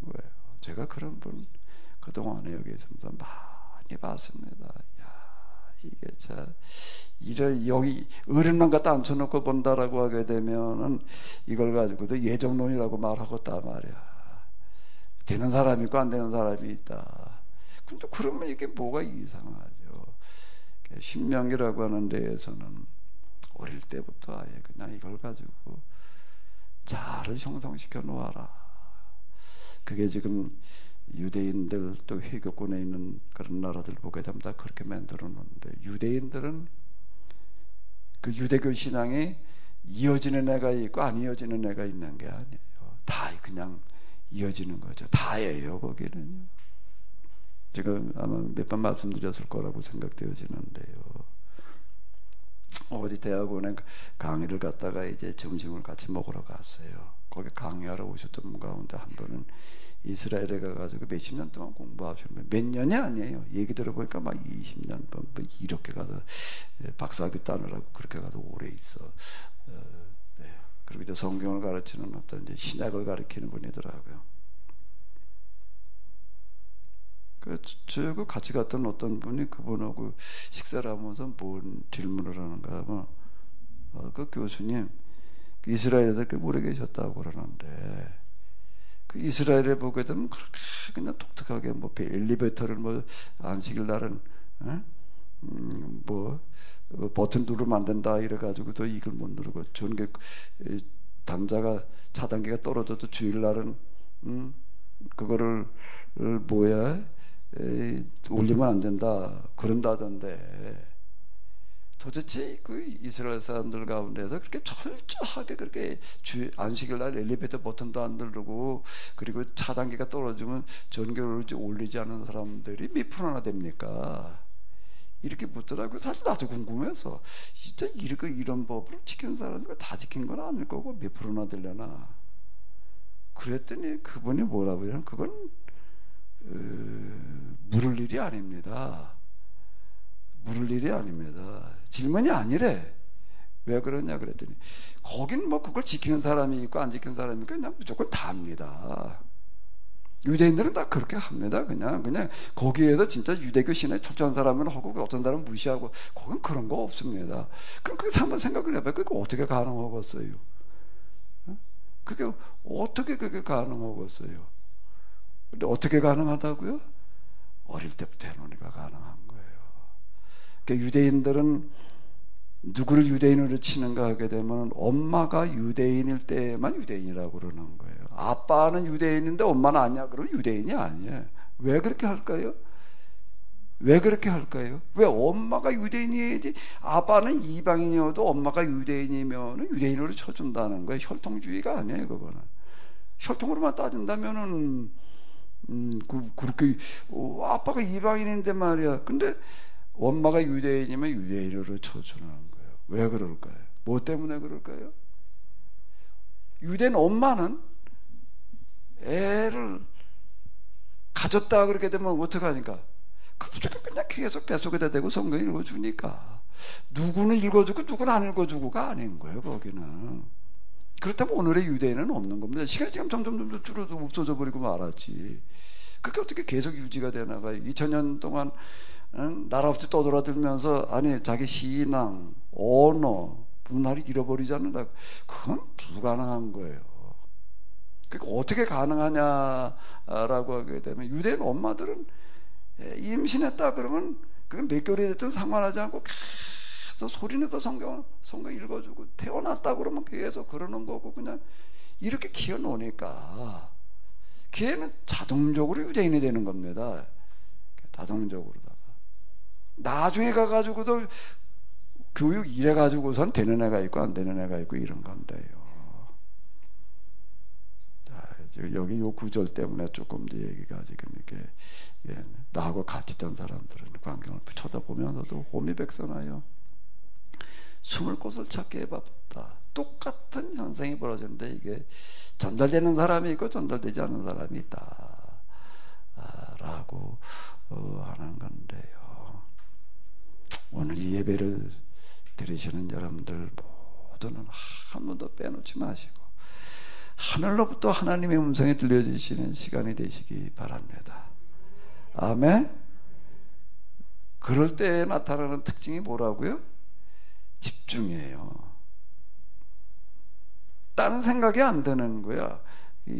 거예요. 제가 그런 분 그동안에 여기 있으면서 많이 봤습니다. 야, 이게 참 여기 어른만 갖다 앉혀놓고 본다라고 하게 되면은 이걸 가지고도 예정론이라고 말하고 있단 말이야. 되는 사람이 있고 안 되는 사람이 있다. 근데 그러면 이게 뭐가 이상하죠. 신명기라고 하는 데에서는 어릴 때부터 아예 그냥 이걸 가지고 자아를 형성시켜 놓아라. 그게 지금 유대인들 또 회교권에 있는 그런 나라들 보게 되면 다 그렇게 만들어 놓는데, 유대인들은 그 유대교 신앙이 이어지는 애가 있고 안 이어지는 애가 있는 게 아니에요. 다 그냥 이어지는 거죠. 다예요. 거기는요. 제가 아마 몇 번 말씀드렸을 거라고 생각되어지는데요. 어디 대학원에 강의를 갔다가 이제 점심을 같이 먹으러 갔어요. 거기 강의하러 오셨던 분 가운데 한 분은 이스라엘에 가가지고 몇십 년 동안 공부하셨는데, 몇 년이 아니에요. 얘기 들어보니까 막 20년 뭐 이렇게 가서 박사학위 따느라고 그렇게 가서 오래 있어. 네. 그리고 이제 성경을 가르치는 어떤 이제 신약을 가르치는 분이더라고요. 저하고 같이 갔던 어떤 분이 그분하고 식사를 하면서 뭔 질문을 하는가 하면 그 교수님 이스라엘에 그렇게 오래 계셨다고 그러는데, 그 이스라엘에 보게 되면 그렇게 그냥 독특하게 뭐 엘리베이터를 뭐 안식일 날은 뭐 버튼 누르면 안 된다 이래가지고 또 이걸 못 누르고, 전기 단자가 차단기가 떨어져도 주일날은 그거를 올리면 안 된다 그런다던데, 도대체 그 이스라엘 사람들 가운데서 그렇게 철저하게 그렇게 안식일 날 엘리베이터 버튼도 안 누르고 그리고 차단기가 떨어지면 전기를 올리지 않은 사람들이 몇 프로나 됩니까? 이렇게 묻더라고요. 사실 나도 궁금해서, 진짜 이런 법을 지키는 사람들 다 지킨 건 아닐 거고 몇 프로나 되려나. 그랬더니 그분이 뭐라고 해요? 그건 물을 일이 아닙니다. 물을 일이 아닙니다. 질문이 아니래. 왜 그러냐 그랬더니 거긴 뭐 그걸 지키는 사람이 있고 안 지키는 사람이 있고 그냥 무조건 다 합니다. 유대인들은 다 그렇게 합니다. 그냥 거기에서 진짜 유대교 신에 철저한 사람은 하고 어떤 사람은 무시하고 거긴 그런 거 없습니다. 그럼 그래서 한번 생각을 해봐요. 그게 어떻게 가능하겠어요? 그게 어떻게 그게 가능하겠어요? 근데 어떻게 가능하다고요? 어릴 때부터 해놓으니까 가능한 거예요. 그러니까 유대인들은 누구를 유대인으로 치는가 하게 되면 엄마가 유대인일 때만 유대인이라고 그러는 거예요. 아빠는 유대인인데 엄마는 아니야 그러면 유대인이 아니에요. 왜 그렇게 할까요? 왜 그렇게 할까요? 왜 엄마가 유대인이어야지 아빠는 이방인이어도 엄마가 유대인이면 유대인으로 쳐준다는 거예요. 혈통주의가 아니에요. 그거는 혈통으로만 따진다면은 그렇게 아빠가 이방인인데 말이야. 근데 엄마가 유대인이면 유대인으로 쳐주는 거예요. 왜 그럴까요? 뭐 때문에 그럴까요? 유대인 엄마는 애를 가졌다 그렇게 되면 어떡하니까? 그 무조건 그냥 계속 뱃속에다 대고 성경 읽어주니까. 누구는 읽어주고 누구는 안 읽어주고가 아닌 거예요. 거기는. 그렇다면 오늘의 유대인은 없는 겁니다. 시간이 지금 점점 줄어들고 없어져 버리고 말았지. 그게 어떻게 계속 유지가 되나가요? 2000년 동안 나라 없이 떠돌아들면서 아니 자기 신앙, 언어, 문화를 잃어버리지 않는다. 그건 불가능한 거예요. 그러니까 어떻게 가능하냐라고 하게 되면 유대인 엄마들은 임신했다 그러면 그게 몇 개월이 됐든 상관하지 않고 계속 소리내서 성경 읽어주고 태어났다 그러면 계속 그러는 거고 그냥 이렇게 키워놓으니까 걔는 자동적으로 유대인이 되는 겁니다. 자동적으로다가 나중에 가가지고도 교육 이래가지고선 되는 애가 있고 안 되는 애가 있고 이런 건데요. 지금 여기 요 구절 때문에 조금 더 얘기가 지금 이렇게 나하고 같이 있던 사람들은 광경을 쳐다보면서도 호미백선하여 숨을 곳을 찾기에 바쁘다. 똑같은 현상이 벌어졌는데 이게 전달되는 사람이 있고 전달되지 않는 사람이 있다 라고 하는 건데요. 오늘 이 예배를 드리시는 여러분들 모두는 한 번도 빼놓지 마시고 하늘로부터 하나님의 음성이 들려주시는 시간이 되시기 바랍니다. 아멘. 그럴 때 나타나는 특징이 뭐라고요? 집중이에요. 다른 생각이 안 드는 거야.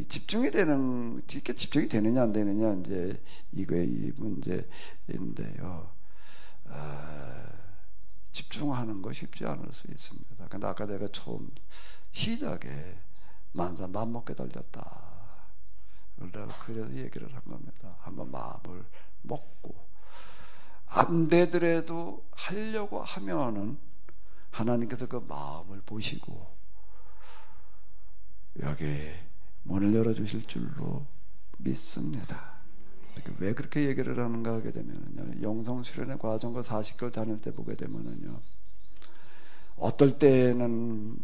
집중이 되느냐 안 되느냐 이제 이거의 이 문제인데요. 집중하는 거 쉽지 않을 수 있습니다. 근데 아까 내가 처음 시작에 만사 맘먹게 달렸다. 그래서 얘기를 한 겁니다. 한번 마음을 먹고 안 되더라도 하려고 하면은 하나님께서 그 마음을 보시고 여기 문을 열어주실 줄로 믿습니다. 왜 그렇게 얘기를 하는가 하게 되면은요, 영성 수련의 과정과 40개월 다닐 때 보게 되면은요, 어떨 때는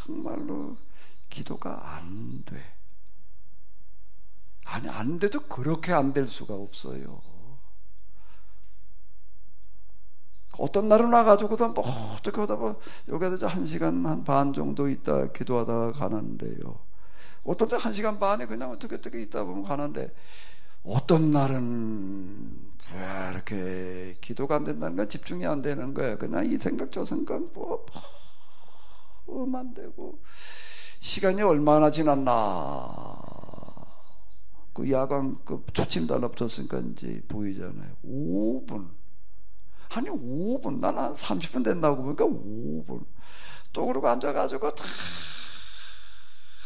정말로 기도가 안 돼. 아니, 안 돼도 그렇게 안 될 수가 없어요. 어떤 날은 와가지고도 뭐 어떻게 하다 봐 여기서 1시간 반 정도 있다 기도하다가 가는데요. 어떤 때 1시간 반에 그냥 어떻게 있다 보면 가는데, 어떤 날은 왜 이렇게 기도가 안 된다는 건 집중이 안 되는 거예요. 그냥 이 생각 저 생각 안 되고, 시간이 얼마나 지났나, 그 야간 그 초침도 안 없었으니까 이제 보이잖아요. 5분, 아니 5분, 난 한 30분 된다고 보니까 5분 또 그러고 앉아가지고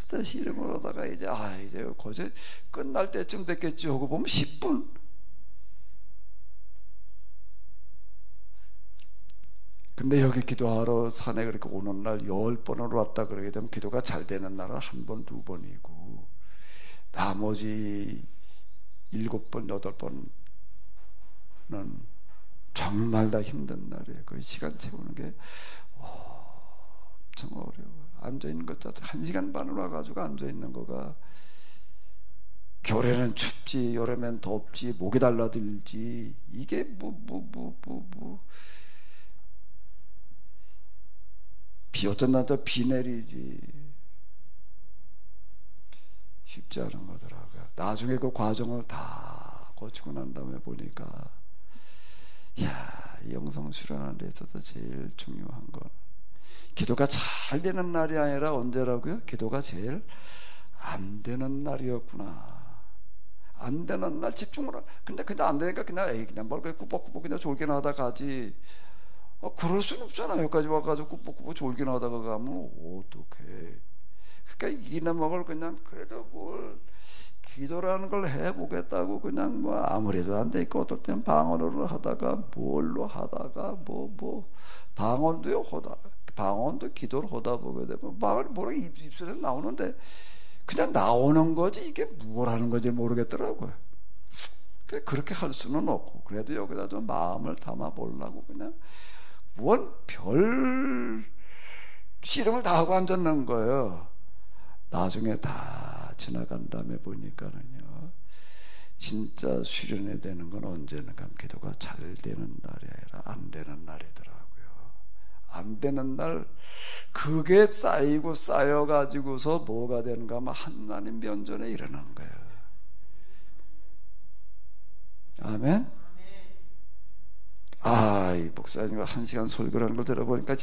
다시 이름을 하다가 이제 거제 끝날 때쯤 됐겠지 하고 보면 10분. 근데 여기 기도하러 산에 그렇게 오는 날 10번을 왔다 그러게 되면 기도가 잘 되는 날은 1번, 2번이고 나머지 7번, 8번은 정말 다 힘든 날이에요. 그 시간 채우는 게 엄청 어려워요. 앉아있는 것 자체 1시간 반을 와가지고 앉아있는 거가 겨울에는 춥지, 여름엔 덥지, 목이 달라들지, 이게 비 어떤 날도 비 내리지. 쉽지 않은 거더라고요. 나중에 그 과정을 다 거치고 난 다음에 보니까, 야, 이 영성 수련하는 데 있어서 제일 중요한 건 기도가 잘 되는 날이 아니라 언제라고요? 기도가 제일 안 되는 날이었구나. 안 되는 날 집중을 근데 그냥 안 되니까 그냥 그냥 뭘 꾸벅꾸벅 그냥 졸기나 하다 가지. 그럴 수는 없잖아. 여기까지 와가지고 꾸벅꾸벅 졸기나 하다가 가면 어떡해. 그러니까 이기나 먹을 그냥 그래도 뭘 기도라는 걸 해보겠다고 그냥 뭐 아무래도 안 되니까 어떨 땐 방언으로 하다가 뭘로 하다가 방언도요 방언도 기도를 하다 보게 되면 방언이 뭐라 입술에서 나오는데 그냥 나오는 거지 이게 뭘 하는 건지 모르겠더라고요. 그렇게 할 수는 없고 그래도 여기다 좀 마음을 담아 보려고 그냥 뭔 별 씨름을 다 하고 앉았는 거예요. 나중에 다 지나간 다음에 보니까는요, 진짜 수련이 되는 건 언제는가 기도가 잘 되는 날이 아니라 안 되는 날이더라고요. 안 되는 날 그게 쌓이고 쌓여가지고서 뭐가 되는가 하면 하나님 면전에 이르는 거예요. 아멘. 이 목사님과 1시간 설교를 하는 걸 들어보니까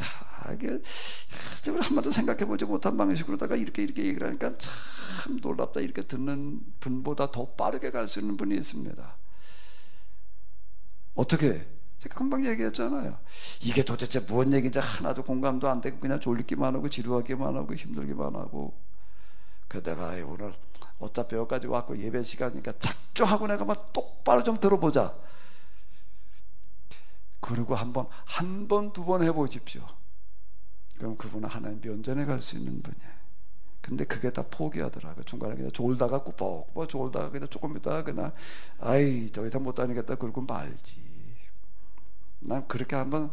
이게 한 번도 생각해보지 못한 방식으로다가 이렇게 얘기를 하니까 참 놀랍다. 이렇게 듣는 분보다 더 빠르게 갈 수 있는 분이 있습니다. 어떻게? 제가 금방 얘기했잖아요. 이게 도대체 무슨 얘기인지 하나도 공감도 안 되고 그냥 졸리기만 하고 지루하기만 하고 힘들기만 하고. 내가 오늘 어차피 여기까지 왔고 예배 시간이니까 작정하고 내가 막 똑바로 좀 들어보자. 그리고 한 번, 두 번 해보십시오. 그럼 그분은 하나님 면전에 갈 수 있는 분이에요. 근데 그게 다 포기하더라고요. 중간에 그냥 졸다가 꾸벅꾸벅 졸다가 그냥 조금 있다가 그냥 더 이상 못 다니겠다 그러고 말지. 난 그렇게 한번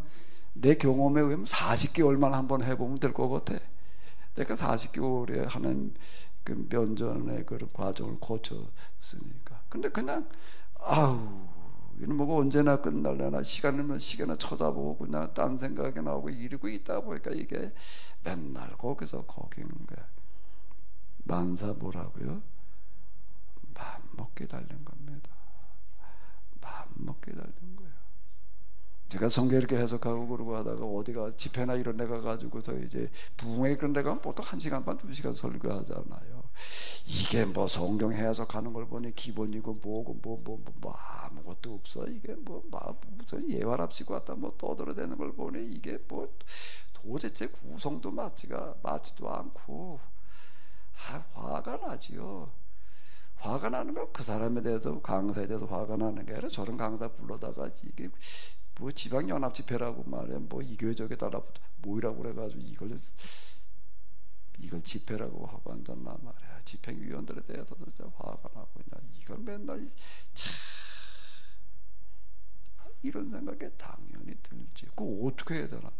내 경험에 의하면 40개월만 한번 해보면 될 것 같아. 내가 40개월에 하는 그 면전의 그런 과정을 거쳤으니까. 근데 그냥 이는 뭐가 언제나 끝날려나 시간이나 쳐다보고 그냥 딴 생각이 나오고 이러고 있다 보니까 이게 맨날 거기서 거기인 거야. 만사 뭐라고요? 마음 먹게 달린 겁니다. 마음 먹게 달린 거예요. 제가 성경 이렇게 해석하고 그러고 하다가 어디가 집회나 이런 데 가가지고서 이제 부흥회 그런 데 가면 보통 1시간 반, 2시간 설교하잖아요. 이게 뭐 성경 해석하는 걸 보니 기본이고 뭐고 아무것도 없어. 이게 무슨 예화랍시고 왔다 떠들어대는 걸 보니 이게 도대체 구성도 맞지도 않고 화가 나지요. 화가 나는 건 그 사람에 대해서 강사에 대해서 화가 나는 게 아니라 저런 강사 불러다가 이게 지방연합집회라고 말해 이 교회 저게 따라 모이라고 그래가지고 이걸 집회라고 하고 앉았나 말이야. 집행위원들에 대해서도 화가 나고 그냥 이걸 맨날 이런 생각에 당연히 들지. 그거 어떻게 해야 되나?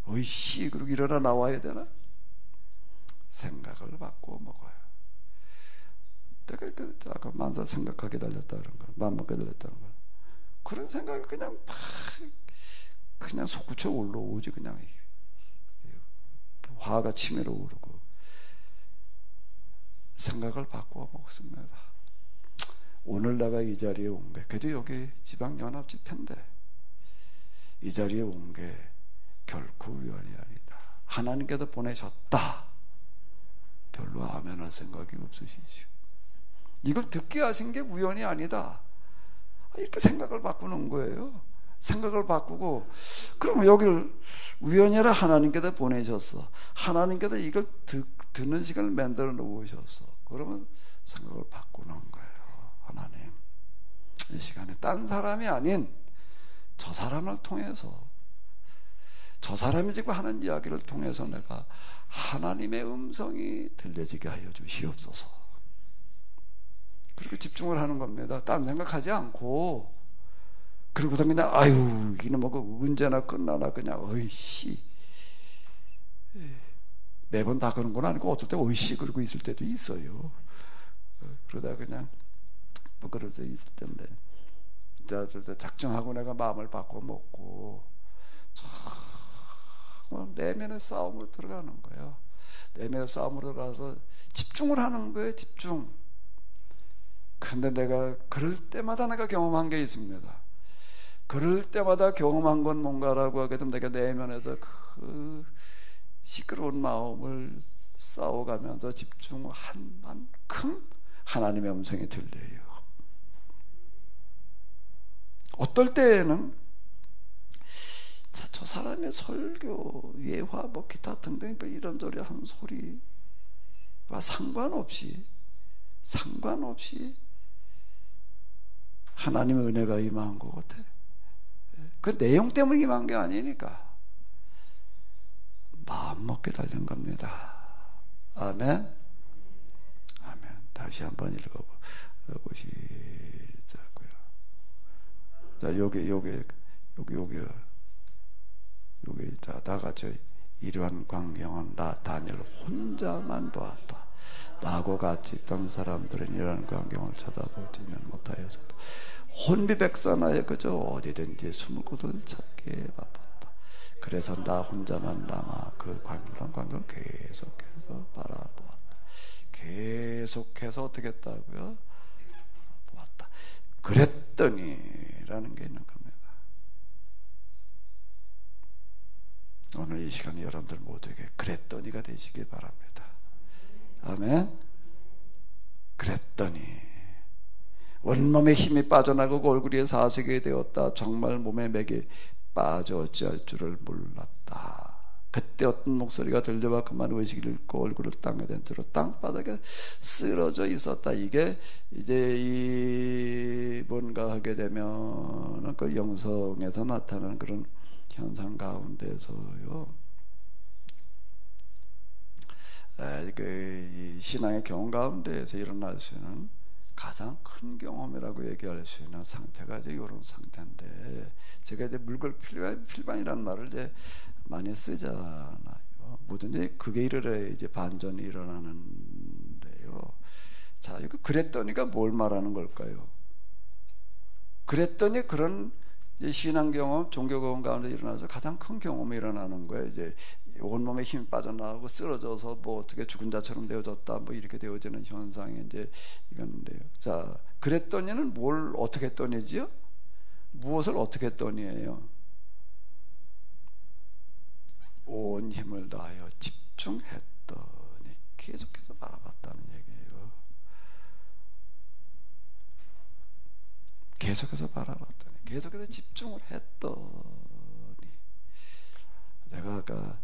그리고 일어나 나와야 되나? 생각을 바꾸어 먹어요. 내가 아까 만사 생각하게 달렸다 그런 거, 마음 먹게 달렸다는 거. 그런 생각이 그냥 솟구쳐 올라오지. 그냥 화가 치밀어 오르고 생각을 바꾸어 먹습니다. 오늘 내가 이 자리에 온 게 그래도 여기 지방연합집회인데 이 자리에 온 게 결코 우연이 아니다. 하나님께서 보내셨다. 별로 아멘할 생각이 없으시죠. 이걸 듣게 하신 게 우연이 아니다. 이렇게 생각을 바꾸는 거예요. 생각을 바꾸고 그러면 여기를 우연이 아니라 하나님께서 보내셨어. 하나님께서 이걸 듣는 시간을 만들어 놓으셨어. 그러면 생각을 바꾸는 거예요. 하나님, 이 시간에 딴 사람이 아닌 저 사람을 통해서, 저 사람이 지금 하는 이야기를 통해서 내가 하나님의 음성이 들려지게 하여 주시옵소서. 그렇게 집중을 하는 겁니다. 딴 생각하지 않고. 그리고서 그냥 이는 언제나 끝나나 그냥 매번 다 그런 건 아니고 어떨 때 그러고 있을 때도 있어요. 그러다 그냥 그럴 수 있을 텐데, 자, 작정하고 내가 마음을 바꿔 먹고 내면의 싸움으로 들어가는 거예요. 내면의 싸움으로 들어가서 집중을 하는 거예요. 집중. 근데 내가 그럴 때마다 내가 경험한 게 있습니다. 그럴 때마다 경험한 건 뭔가라고 하게 되면 내가 내면에서 그 시끄러운 마음을 싸워가면서 집중한 만큼 하나님의 음성이 들려요. 어떨 때에는 저 사람의 설교, 예화, 뭐 기타 등등 이런저런 하는 소리와 상관없이 하나님의 은혜가 임한 것 같아. 그 내용 때문에 임한 게 아니니까 마음 먹게 달린 겁니다. 아멘. 아멘. 다시 한번 읽어보시자고요. 자, 여기 자, 다 같이 이러한 광경은 나 다니엘 혼자만 보았다. 나하고 같이 있던 사람들은 이러한 광경을 쳐다보지는 못하여서도 혼비백산하여 그저 어디든지 숨을 곳을 찾기에 바빴다. 그래서 나 혼자만 남아 그 광경을 계속해서 바라보았다. 계속해서 어떻게 했다고요? 보았다. 그랬더니 라는 게 있는 겁니다. 오늘 이 시간에 여러분들 모두에게 그랬더니가 되시길 바랍니다. 아멘. 그랬더니 온몸에 힘이 빠져나가고 얼굴이 사색이 되었다. 정말 몸에 맥이 빠져 어찌할 줄을 몰랐다. 그때 어떤 목소리가 들려와 그만 의식을 잃고 얼굴을 땅에 댄 채로 땅바닥에 쓰러져 있었다. 이게 이제 이 뭔가 하게 되면 그 영성에서 나타나는 그런 현상 가운데서요, 그 신앙의 경험 가운데에서 일어날 수 있는 가장 큰 경험이라고 얘기할 수 있는 상태가 이제 이런 상태인데, 제가 이제 물걸 필반이라는 말을 이제 많이 쓰잖아요. 뭐든지 그게 일어나야 이제 반전이 일어나는데요. 자, 이거 그랬더니가 뭘 말하는 걸까요? 그랬더니 그런 신앙 경험, 종교 경험 가운데 일어나서 가장 큰 경험이 일어나는 거예요. 이제 온몸에 힘이 빠져나가고 쓰러져서 뭐 어떻게 죽은 자처럼 되어졌다, 뭐 이렇게 되어지는 현상이 이제 이건데요. 자, 그랬더니는 뭘 어떻게 했더니지요? 무엇을 어떻게 했더니예요? 온 힘을 다하여 집중했더니, 계속해서 바라봤다는 얘기예요. 계속해서 바라봤더니, 계속해서 집중을 했더니, 내가 아까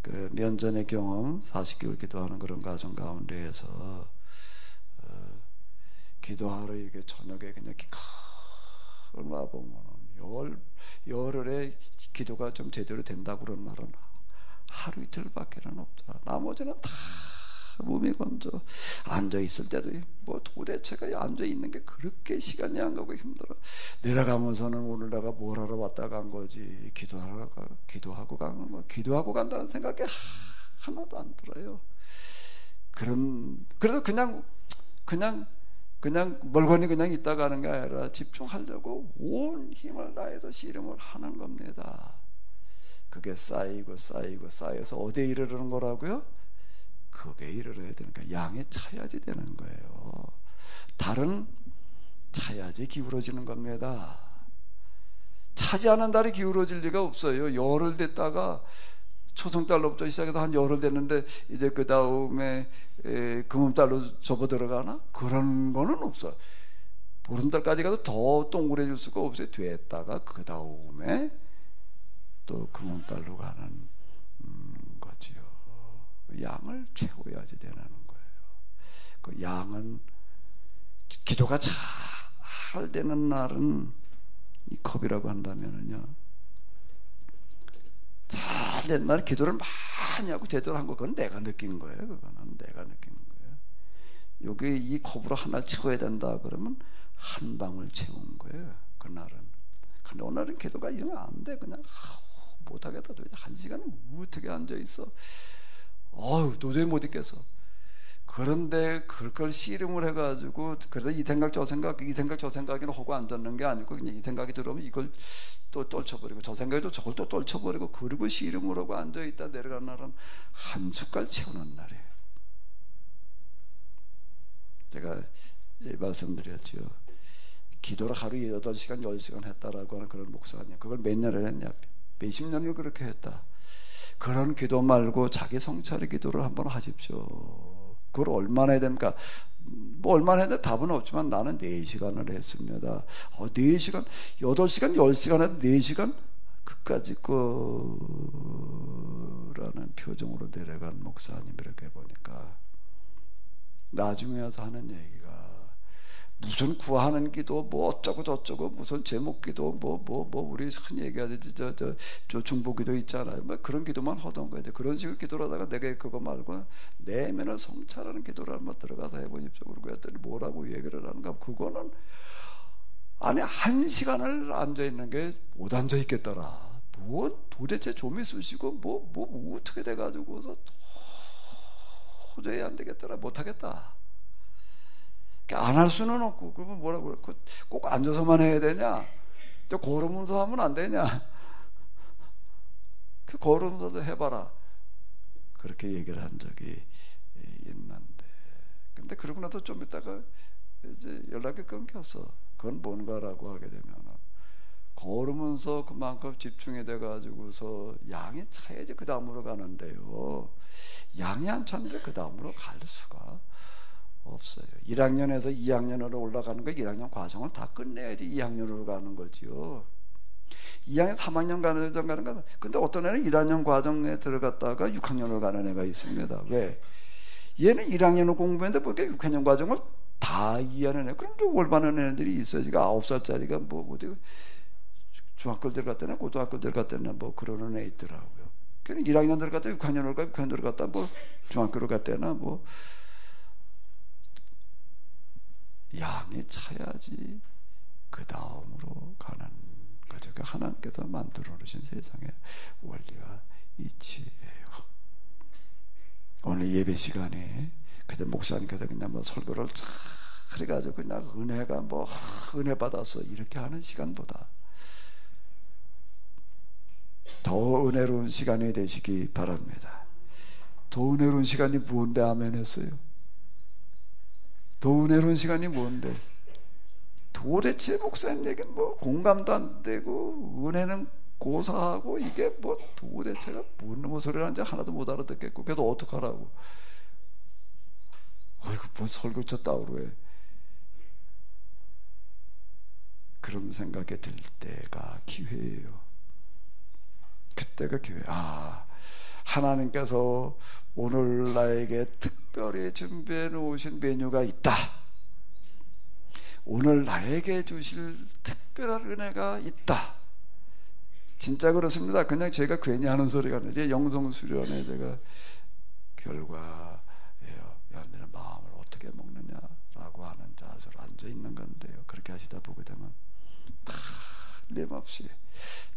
그 면전의 경험 40개월 기도하는 그런 가정 가운데에서 기도하러 이게 저녁에 그냥 얼마 보면 열흘에 기도가 좀 제대로 된다고 그런 날은 하루 이틀밖에는 없다. 나머지는 다 몸이 건져 앉아 있을 때도 뭐 도대체가 앉아 있는 게 그렇게 시간이 안 가고 힘들어. 내려가면서는 오늘 내가 뭘 하러 왔다 간 거지, 기도하고 가는 거, 기도하고 간다는 생각이 하나도 안 들어요. 그래서 그냥 멀거니 그냥 있다 가는 게 아니라 집중하려고 온 힘을 다해서 씨름을 하는 겁니다. 그게 쌓여서 어디에 이르르는 거라고요? 그게 이르러야 되니까 양에 차야지 되는 거예요. 달은 차야지 기울어지는 겁니다. 차지 않은 달이 기울어질 리가 없어요. 열흘 됐다가 초승달로부터 시작해서 한 열흘 됐는데 이제 그 다음에 금음달로 접어 들어가나? 그런 거는 없어. 보름달까지 가도 더 동그래질 수가 없어요. 됐다가 그 다음에 또 금음달로 가는 거지요. 양을 채워야지 되는 거예요. 그 양은 기도가 잘 되는 날은 이 컵이라고 한다면은요, 잘 된 날 기도를 많이 하고 제대로 한 거, 그건 내가 느낀 거예요. 그거는 내가 느낀 거예요. 여기 이 컵으로 하나를 채워야 된다 그러면 한 방울 채운 거예요. 그날은. 근데 오늘은 기도가 영 안 돼. 그냥 못하겠다. 도대체 한 시간은 어떻게 앉아 있어? 도저히 못 있겠어. 그런데 그걸 씨름을 해가지고 그래도 이 생각 저 생각에는 호구 안 젓는 게 아니고 그냥 이 생각이 들어오면 이걸 또 떨쳐버리고 저 생각에도 저걸 또 떨쳐버리고 그리고 씨름을 하고 앉아있다 내려가는 날은 한 숟갈 채우는 날이에요. 제가 말씀드렸죠. 기도를 하루에 8시간 10시간 했다라고 하는 그런 목사 아니에요. 그걸 몇 년을 했냐, 몇십 년을 그렇게 했다. 그런 기도 말고 자기 성찰의 기도를 한번 하십시오. 그걸 얼마나 해야 됩니까? 뭐 얼마나 해야 돼? 답은 없지만 나는 4시간을 했습니다. 4시간, 8시간, 10시간 해도 4시간? 그까짓 거라는 표정으로 내려간 목사님 이렇게 보니까 나중에 와서 하는 얘기가 무슨 구하는 기도 뭐 어쩌고 저쩌고 무슨 제목 기도 뭐 우리 흔히 얘기하듯이 저 중보 기도 있잖아요. 뭐 그런 기도만 하던 거예요. 그런 식으로 기도를 하다가 내가 그거 말고 내면을 성찰하는 기도를 한번 들어가서 해보십시오. 그러고 했더니 뭐라고 얘기를 하는가? 그거는 아니 1시간을 앉아 있는 게 못 앉아 있겠더라. 뭐 도대체 좀이 쑤시고 뭐 어떻게 돼가지고서 도저히 안 되겠더라. 못 하겠다. 안 할 수는 없고, 그러면 뭐라고 그래? 꼭 앉아서만 해야 되냐? 또 걸으면서 하면 안 되냐? 그 걸으면서도 해봐라. 그렇게 얘기를 한 적이 있는데, 근데 그러고 나서 좀 있다가 이제 연락이 끊겼어. 그건 뭔가라고 하게 되면 걸으면서 그만큼 집중이 돼가지고서 양이 차야지 그 다음으로 가는데요. 양이 안 찼는데 그 다음으로 갈 수가 없어요. 1학년에서 2학년으로 올라가는 거 1학년 과정을 다 끝내야지 2학년으로 가는 거지요. 2학년 3학년 가는 거. 근데 어떤 애는 1학년 과정에 들어갔다가 6학년으로 가는 애가 있습니다. 왜? 얘는 1학년을 공부했는데 뭐 6학년 과정을 다 이해하는 애. 그럼 좀 올바른 애들이 있어요. 지금 9살짜리가 뭐 어디 중학교 들어갔다나 고등학교 들어갔다나 뭐 그러는 애 있더라고요. 그냥 1학년 들어갔다 6학년으로 가 6학년 들어갔다 뭐 중학교로 갔다나 뭐 양이 차야지 그 다음으로 가는 거죠. 그 하나님께서 만들어 놓으신 세상의 원리와 이치예요. 오늘 예배 시간에 그때 목사님께서 그냥 뭐 설교를 잘 해가지고 그냥 은혜가 뭐 은혜 받아서 이렇게 하는 시간보다 더 은혜로운 시간이 되시기 바랍니다. 더 은혜로운 시간이 뭔데 아멘 했어요? 더 은혜로운 시간이 뭔데? 도대체 목사님 얘기는 뭐 공감도 안 되고 은혜는 고사하고 이게 뭐 도대체가 무슨 소리를 하는지 하나도 못 알아듣겠고 그래서 어떡하라고? 어이구 뭐 설교 쳤다고 해. 그런 생각이 들 때가 기회예요. 그때가 기회. 하나님께서 오늘 나에게 특별히 준비해 놓으신 메뉴가 있다. 오늘 나에게 주실 특별한 은혜가 있다. 진짜 그렇습니다. 그냥 제가 괜히 하는 소리가 아니라 제 영성수련의 제가 결과예요. 여러분들의 마음을 어떻게 먹느냐라고 하는 자세로 앉아 있는 건데요. 그렇게 하시다 보게 되면 틀림없이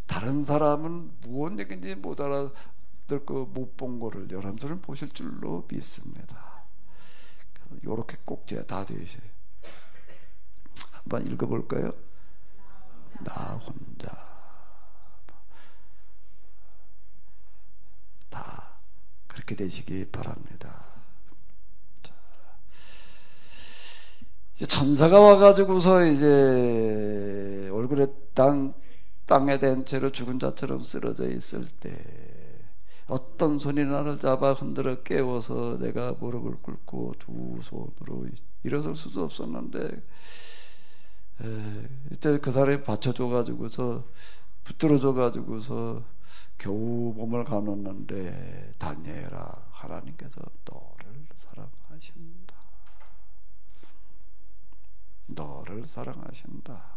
다른 사람은 무슨 얘기인지 못 알아듣고 못 본 거를 여러분들은 보실 줄로 믿습니다. 이렇게 꼭 다 되셔요. 한번 읽어볼까요? 나 혼자 다 그렇게 되시기 바랍니다. 이제 천사가 와가지고서 이제 얼굴에 땅에 댄 채로 죽은 자처럼 쓰러져 있을 때 어떤 손이 나를 잡아 흔들어 깨워서 내가 무릎을 꿇고 두 손으로 일어설 수도 없었는데 이때 그 사람이 받쳐줘가지고서 붙들어줘가지고서 겨우 몸을 가눴는데 다니엘아 하나님께서 너를 사랑하신다. 너를 사랑하신다.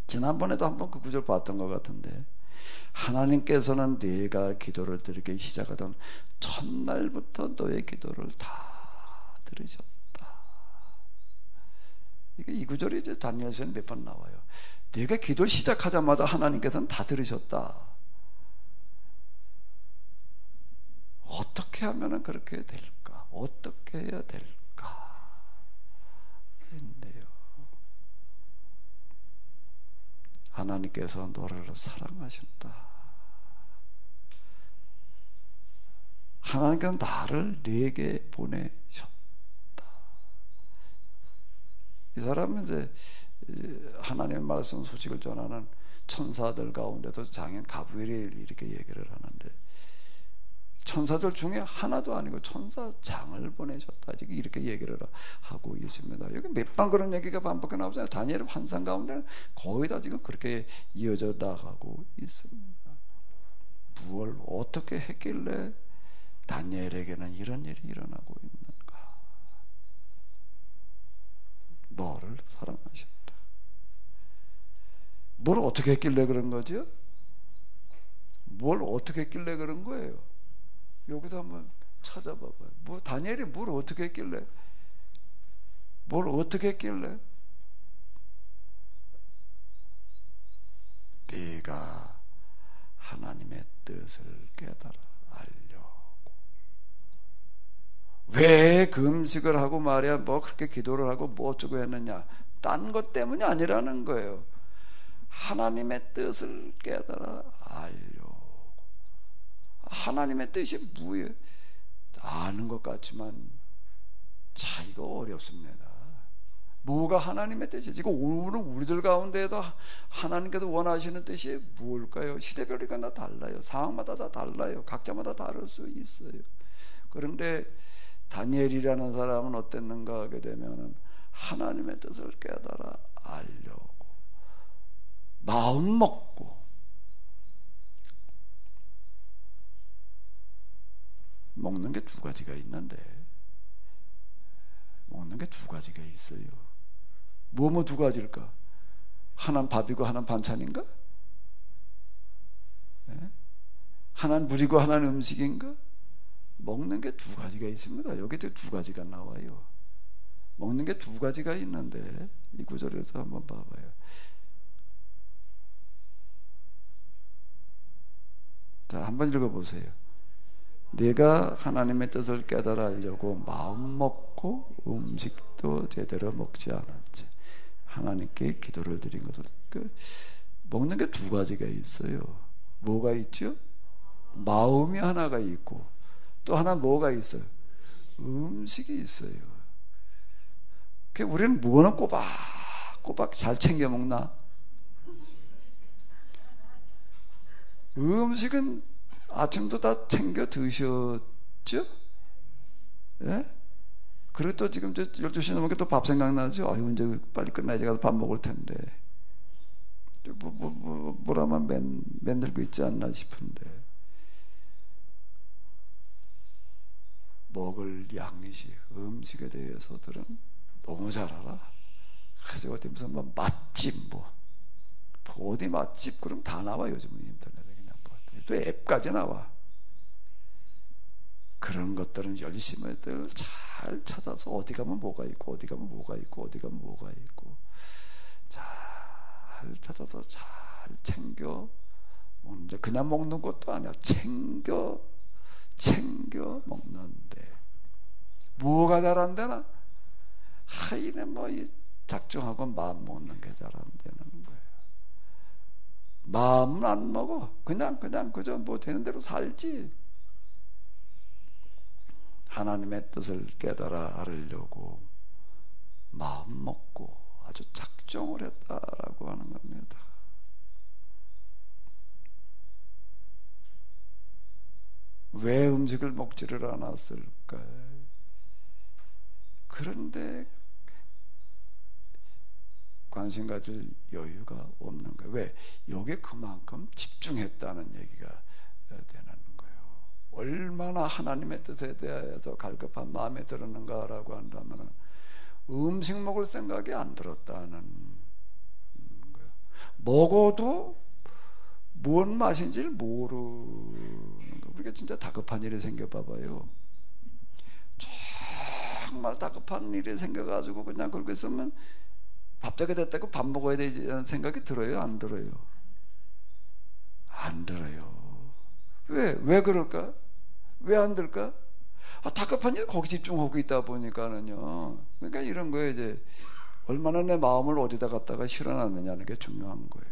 지난번에도 한번 그 구절 봤던 것 같은데 하나님께서는 네가 기도를 드리기 시작하던 첫날부터 너의 기도를 다 들으셨다. 이 구절이 이제 다니엘서는 몇 번 나와요. 네가 기도를 시작하자마자 하나님께서는 다 들으셨다. 어떻게 어떻게 하면 그렇게 될까? 어떻게 해야 될까? 인데요. 하나님께서 너를 사랑하신다. 하나님께서 나를 네게 보내셨다. 이 사람은 이제 하나님의 말씀 소식을 전하는 천사들 가운데도 장인 가브리엘 이렇게 얘기를 하는데, 천사들 중에 하나도 아니고 천사장을 보내셨다 이렇게 얘기를 하고 있습니다. 여기 몇 번 그런 얘기가 반복해 나오잖아요. 다니엘의 환상 가운데 거의 다 지금 그렇게 이어져 나가고 있습니다. 무엇을 어떻게 했길래 다니엘에게는 이런 일이 일어나고 있는가? 너를 사랑하신다. 뭘 어떻게 했길래 그런 거죠? 뭘 어떻게 했길래 그런 거예요? 여기서 한번 찾아봐봐요. 다니엘이 뭘 어떻게 했길래? 뭘 어떻게 했길래? 네가 하나님의 뜻을 깨달아 알려고. 왜 금식을 하고 말이야 그렇게 기도를 하고 어쩌고 했느냐? 딴 것 때문이 아니라는 거예요. 하나님의 뜻을 깨달아 알려고. 하나님의 뜻이 뭐예요? 아는 것 같지만 차이가 어렵습니다. 뭐가 하나님의 뜻이지? 지금 오늘 우리들 가운데에도 하나님께서 원하시는 뜻이 뭘까요? 시대별이가 다 달라요. 상황마다 다 달라요. 각자마다 다를 수 있어요. 그런데 다니엘이라는 사람은 어땠는가 하게 되면은 하나님의 뜻을 깨달아 알려고 마음 먹고. 먹는 게 두 가지가 있는데, 먹는 게 두 가지가 있어요. 뭐 두 가지일까? 하나는 밥이고 하나는 반찬인가? 네? 하나는 물이고 하나는 음식인가? 먹는 게 두 가지가 있습니다. 여기도 두 가지가 나와요. 먹는 게 두 가지가 있는데 이 구절에서 한번 봐봐요. 자, 한번 읽어보세요. 내가 하나님의 뜻을 깨달아 알려고 마음 먹고 음식도 제대로 먹지 않았지. 하나님께 기도를 드린 것을. 먹는 게 두 가지가 있어요. 뭐가 있죠? 마음이 하나가 있고 또 하나 뭐가 있어요? 음식이 있어요. 우리는 뭐는 꼬박꼬박 잘 챙겨 먹나? 음식은 아침도 다 챙겨 드셨죠? 예? 그리고 또 지금 12시 넘으니까 또 밥 생각나죠? 아유, 이제 빨리 끝나야지 가서 밥 먹을 텐데. 뭐라만 만들고 있지 않나 싶은데. 먹을 양식, 음식에 대해서들은 너무 잘 알아. 그래서 어디 무슨 맛집 어디 맛집 그럼 다 나와. 요즘은 인터넷에 그냥 또 앱까지 나와. 그런 것들은 열심히 잘 찾아서 어디 가면 뭐가 있고 어디 가면 뭐가 있고 어디 가면 뭐가 있고 잘 찾아서 잘 챙겨 먹는데, 그냥 먹는 것도 아니야. 챙겨 먹는데 뭐가 잘 안 되나? 하이는 이 작정하고 마음 먹는 게 잘 안 되는 거예요. 마음은 안 먹어. 그냥 그저 되는 대로 살지. 하나님의 뜻을 깨달아 알으려고 마음 먹고 아주 작정을 했다라고 하는 겁니다. 왜 음식을 먹지를 않았을까? 그런데 관심 가질 여유가 없는 거예요. 왜? 여기에 그만큼 집중했다는 얘기가 되는 거예요. 얼마나 하나님의 뜻에 대해서 갈급한 마음에 들었는가라고 한다면 음식 먹을 생각이 안 들었다는 거예요. 먹어도 뭔 맛인지를 모르는 거예요. 우리가 진짜 다급한 일이 생겨봐봐요. 정말 다급한 일이 생겨가지고 그냥 그렇게 있으면 밥자게 됐다고 밥 먹어야 되는 생각이 들어요? 안 들어요? 안 들어요. 왜 그럴까? 왜 안 들까? 다급한 일 거기 집중하고 있다 보니까는요. 그러니까 이런 거에 이제 얼마나 내 마음을 어디다 갖다가 실어놨느냐는 게 중요한 거예요.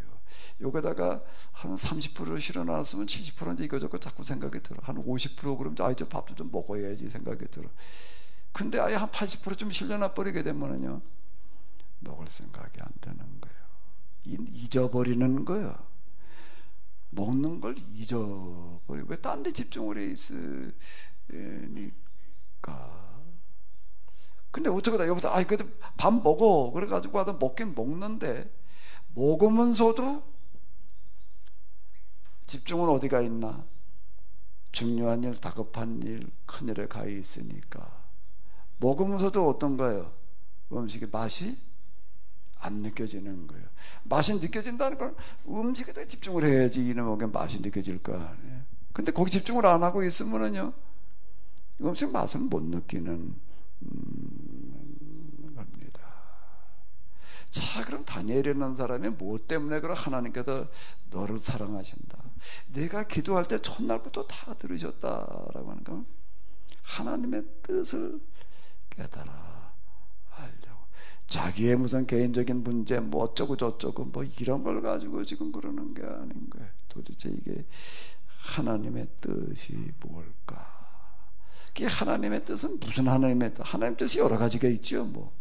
여기다가 한 30% 실어놨으면 70% 이제 이거저거 자꾸 생각이 들어. 한 50% 그럼 이제 밥도 좀 먹어야지 생각이 들어. 근데 아예 한 80% 실려놔 버리게 되면은요, 먹을 생각이 안 드는 거예요. 잊어버리는 거예요. 먹는 걸 잊어버리고 왜 딴 데 집중을 해 있으니까. 근데 어쩌다 여기다 그래도 밥 먹어 그래가지고 와서 먹긴 먹는데, 먹으면서도 집중은 어디가 있나? 중요한 일, 다급한 일, 큰일에 가 있으니까. 먹으면서도 어떤가요? 음식의 맛이 안 느껴지는 거예요. 맛이 느껴진다는 건 음식에다 집중을 해야지 이놈에게 맛이 느껴질 거 아니에요. 근데 거기 집중을 안 하고 있으면은요, 음식 맛을 못 느끼는 겁니다. 자, 그럼 다니엘이라는 사람이 무엇 때문에 그럼 하나님께서 너를 사랑하신다, 내가 기도할 때 첫날부터 다 들으셨다라고 하는 건 하나님의 뜻을 깨달아 알려고, 자기의 무슨 개인적인 문제 뭐 어쩌고 저쩌고 뭐 이런 걸 가지고 지금 그러는 게 아닌 거예요. 도대체 이게 하나님의 뜻이 뭘까? 그게 하나님의 뜻은 무슨 하나님의 뜻? 하나님의 뜻이 여러 가지가 있죠 뭐.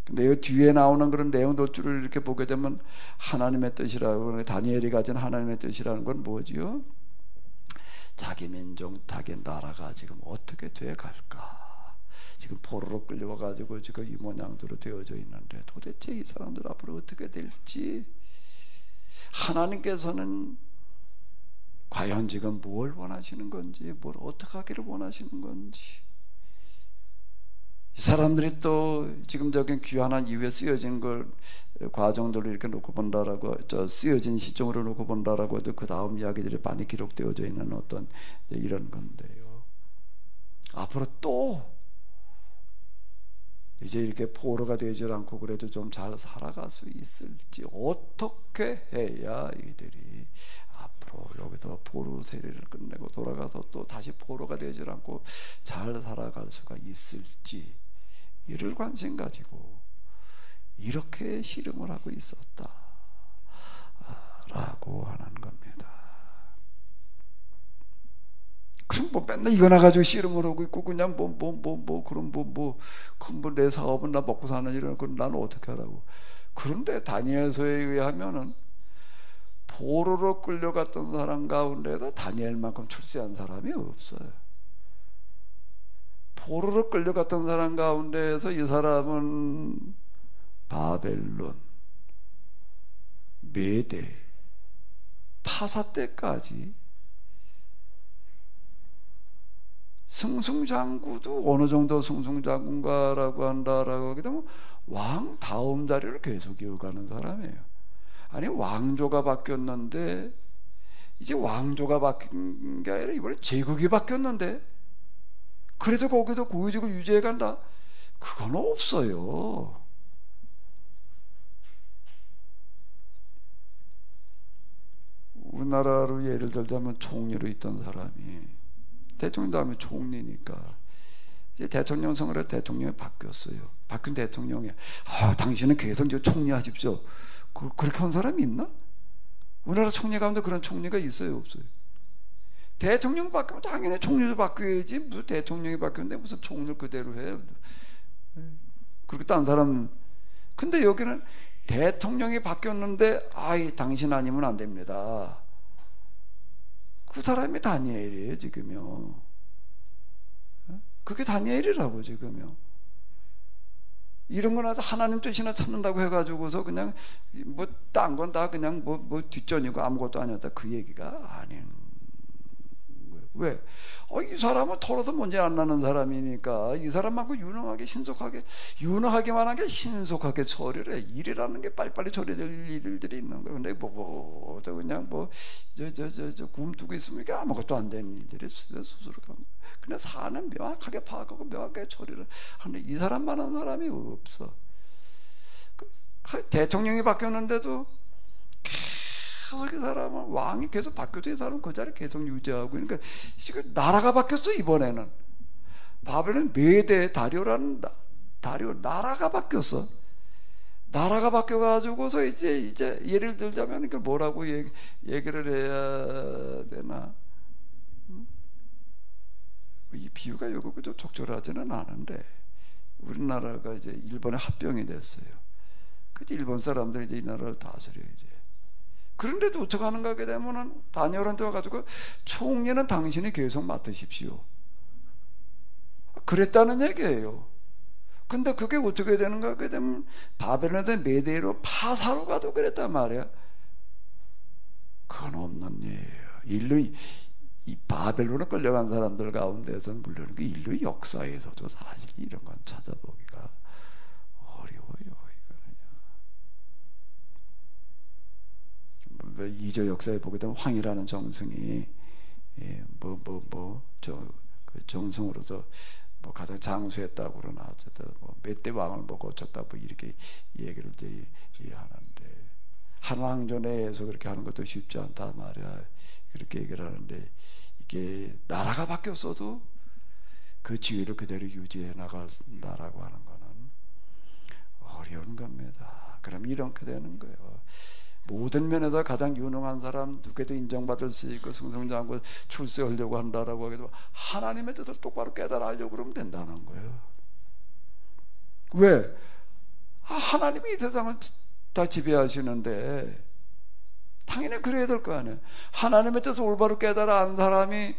근데 이 뒤에 나오는 그런 내용 도줄을 이렇게 보게 되면 하나님의 뜻이라고, 다니엘이 가진 하나님의 뜻이라는 건 뭐지요? 자기 민족, 자기 나라가 지금 어떻게 돼 갈까? 지금 포로로 끌려와가지고 지금 이 모양대로 되어져 있는데 도대체 이 사람들 앞으로 어떻게 될지, 하나님께서는 과연 지금 무엇을 원하시는 건지, 뭘 어떻게 하기를 원하시는 건지, 이 사람들이 또 지금 저기 귀환한 이후에 쓰여진 걸 과정들로 이렇게 놓고 본다라고, 쓰여진 시점으로 놓고 본다라고 해도 그 다음 이야기들이 많이 기록되어져 있는 어떤 이런 건데요. 앞으로 또 이제 이렇게 포로가 되지 않고 그래도 좀 잘 살아갈 수 있을지, 어떻게 해야 이들이 앞으로 여기서 포로 세례를 끝내고 돌아가서 또 다시 포로가 되지 않고 잘 살아갈 수가 있을지, 이를 관심 가지고 이렇게 씨름을 하고 있었다 라고 하는 겁니다. 그럼 뭐 맨날 이거 나가지고 씨름을 하고 있고 그냥 그럼 내 사업은 나 먹고 사는 일은 그럼 나는 어떻게 하라고. 그런데 다니엘서에 의하면은 포로로 끌려갔던 사람 가운데도 다니엘만큼 출세한 사람이 없어요. 포로로 끌려갔던 사람 가운데에서 이 사람은 바벨론, 메대, 파사 때까지 승승장구도 어느 정도 승승장군가라고 한다라고 하게 되면 왕 다음 자리를 계속 이어가는 사람이에요. 아니, 왕조가 바뀌었는데 이제 왕조가 바뀐 게 아니라 이번에 제국이 바뀌었는데 그래도 거기서 고위직을 유지해 간다? 그건 없어요. 우리나라로 예를 들자면 총리로 있던 사람이 대통령 다음에 총리니까 이제 대통령 선거를 대통령이 바뀌었어요. 바뀐 대통령이 당신은 계속 총리 하십시오. 그렇게 한 사람이 있나? 우리나라 총리 가운데 그런 총리가 있어요, 없어요? 대통령 바뀌면 당연히 총리도 바뀌어야지. 무슨 대통령이 바뀌었는데 무슨 총리를 그대로 해. 그렇게 딴 사람. 근데 여기는 대통령이 바뀌었는데 당신 아니면 안 됩니다. 그 사람이 다니엘이에요 지금요. 그게 다니엘이라고 지금요. 이런 거나 하나님 뜻이나 찾는다고 해가지고서 그냥 뭐 딴 건 다 그냥 뭐 뒷전이고 아무것도 아니었다, 그 얘기가 아닌 거예요. 왜? 이 사람은 털어도 문제 안 나는 사람이니까 이 사람만큼 유능하게 신속하게, 유능하기만 한 게 신속하게 처리를 해. 일이라는 게 빨리빨리 처리될 일들이 있는 거예요. 근데 그냥 저 굼두고 있으면 이게 아무것도 안 되는 일들이 스스로 가는 거예요. 근데 사는 명확하게 파악하고 명확하게 처리를 하는데 이 사람만한 사람이 없어. 대통령이 바뀌었는데도 계속 이 사람은, 왕이 계속 바뀌어도 이 사람은 그 자리 계속 유지하고, 그러니까 지금 나라가 바뀌었어 이번에는. 바벨론 메대 다리오라는 다리오 나라가 바뀌었어. 나라가 바뀌어가지고서 이제 예를 들자면 이걸 뭐라고 얘기를 해야 되나? 이 비유가 요거 좀 적절하지는 않은데, 우리나라가 이제 일본에 합병이 됐어요. 그때 일본 사람들이 이제 이 나라를 다스려 이제. 그런데도 어떻게 하는가 하게 되면은 다니엘한테 와가지고 총리는 당신이 계속 맡으십시오. 그랬다는 얘기예요. 근데 그게 어떻게 되는가 하게 되면 바벨론에서 메대로 파사로 가도 그랬단 말이야. 그건 없는 일이에요. 인류 이 바벨론에 끌려간 사람들 가운데서는 물론 그 인류 역사에서도 사실 이런 건 찾아보기가 어려워요. 이거는요. 이조 역사에 보게 되면 황이라는 정승이 그 정승으로서 뭐 가장 장수했다고 그러나 어쨌든 뭐 몇 대 왕을 뭐 거쳤다 뭐 이렇게 얘기를 이제 하는데, 한왕전에서 그렇게 하는 것도 쉽지 않다 말이야. 그렇게 얘기를 하는데, 이게 나라가 바뀌었어도 그 지위를 그대로 유지해 나간다라고 하는 거는 어려운 겁니다. 그럼 이렇게 되는 거예요. 모든 면에서 가장 유능한 사람, 누구에도 인정받을 수 있고 승승장구 출세하려고 한다라고 하기도 하나님의 뜻을 똑바로 깨달아 알려고 그러면 된다는 거예요. 왜? 하나님이 이 세상을 다 지배하시는데 당연히 그래야 될 거 아니에요. 하나님의 뜻을 올바로 깨달아 안 사람이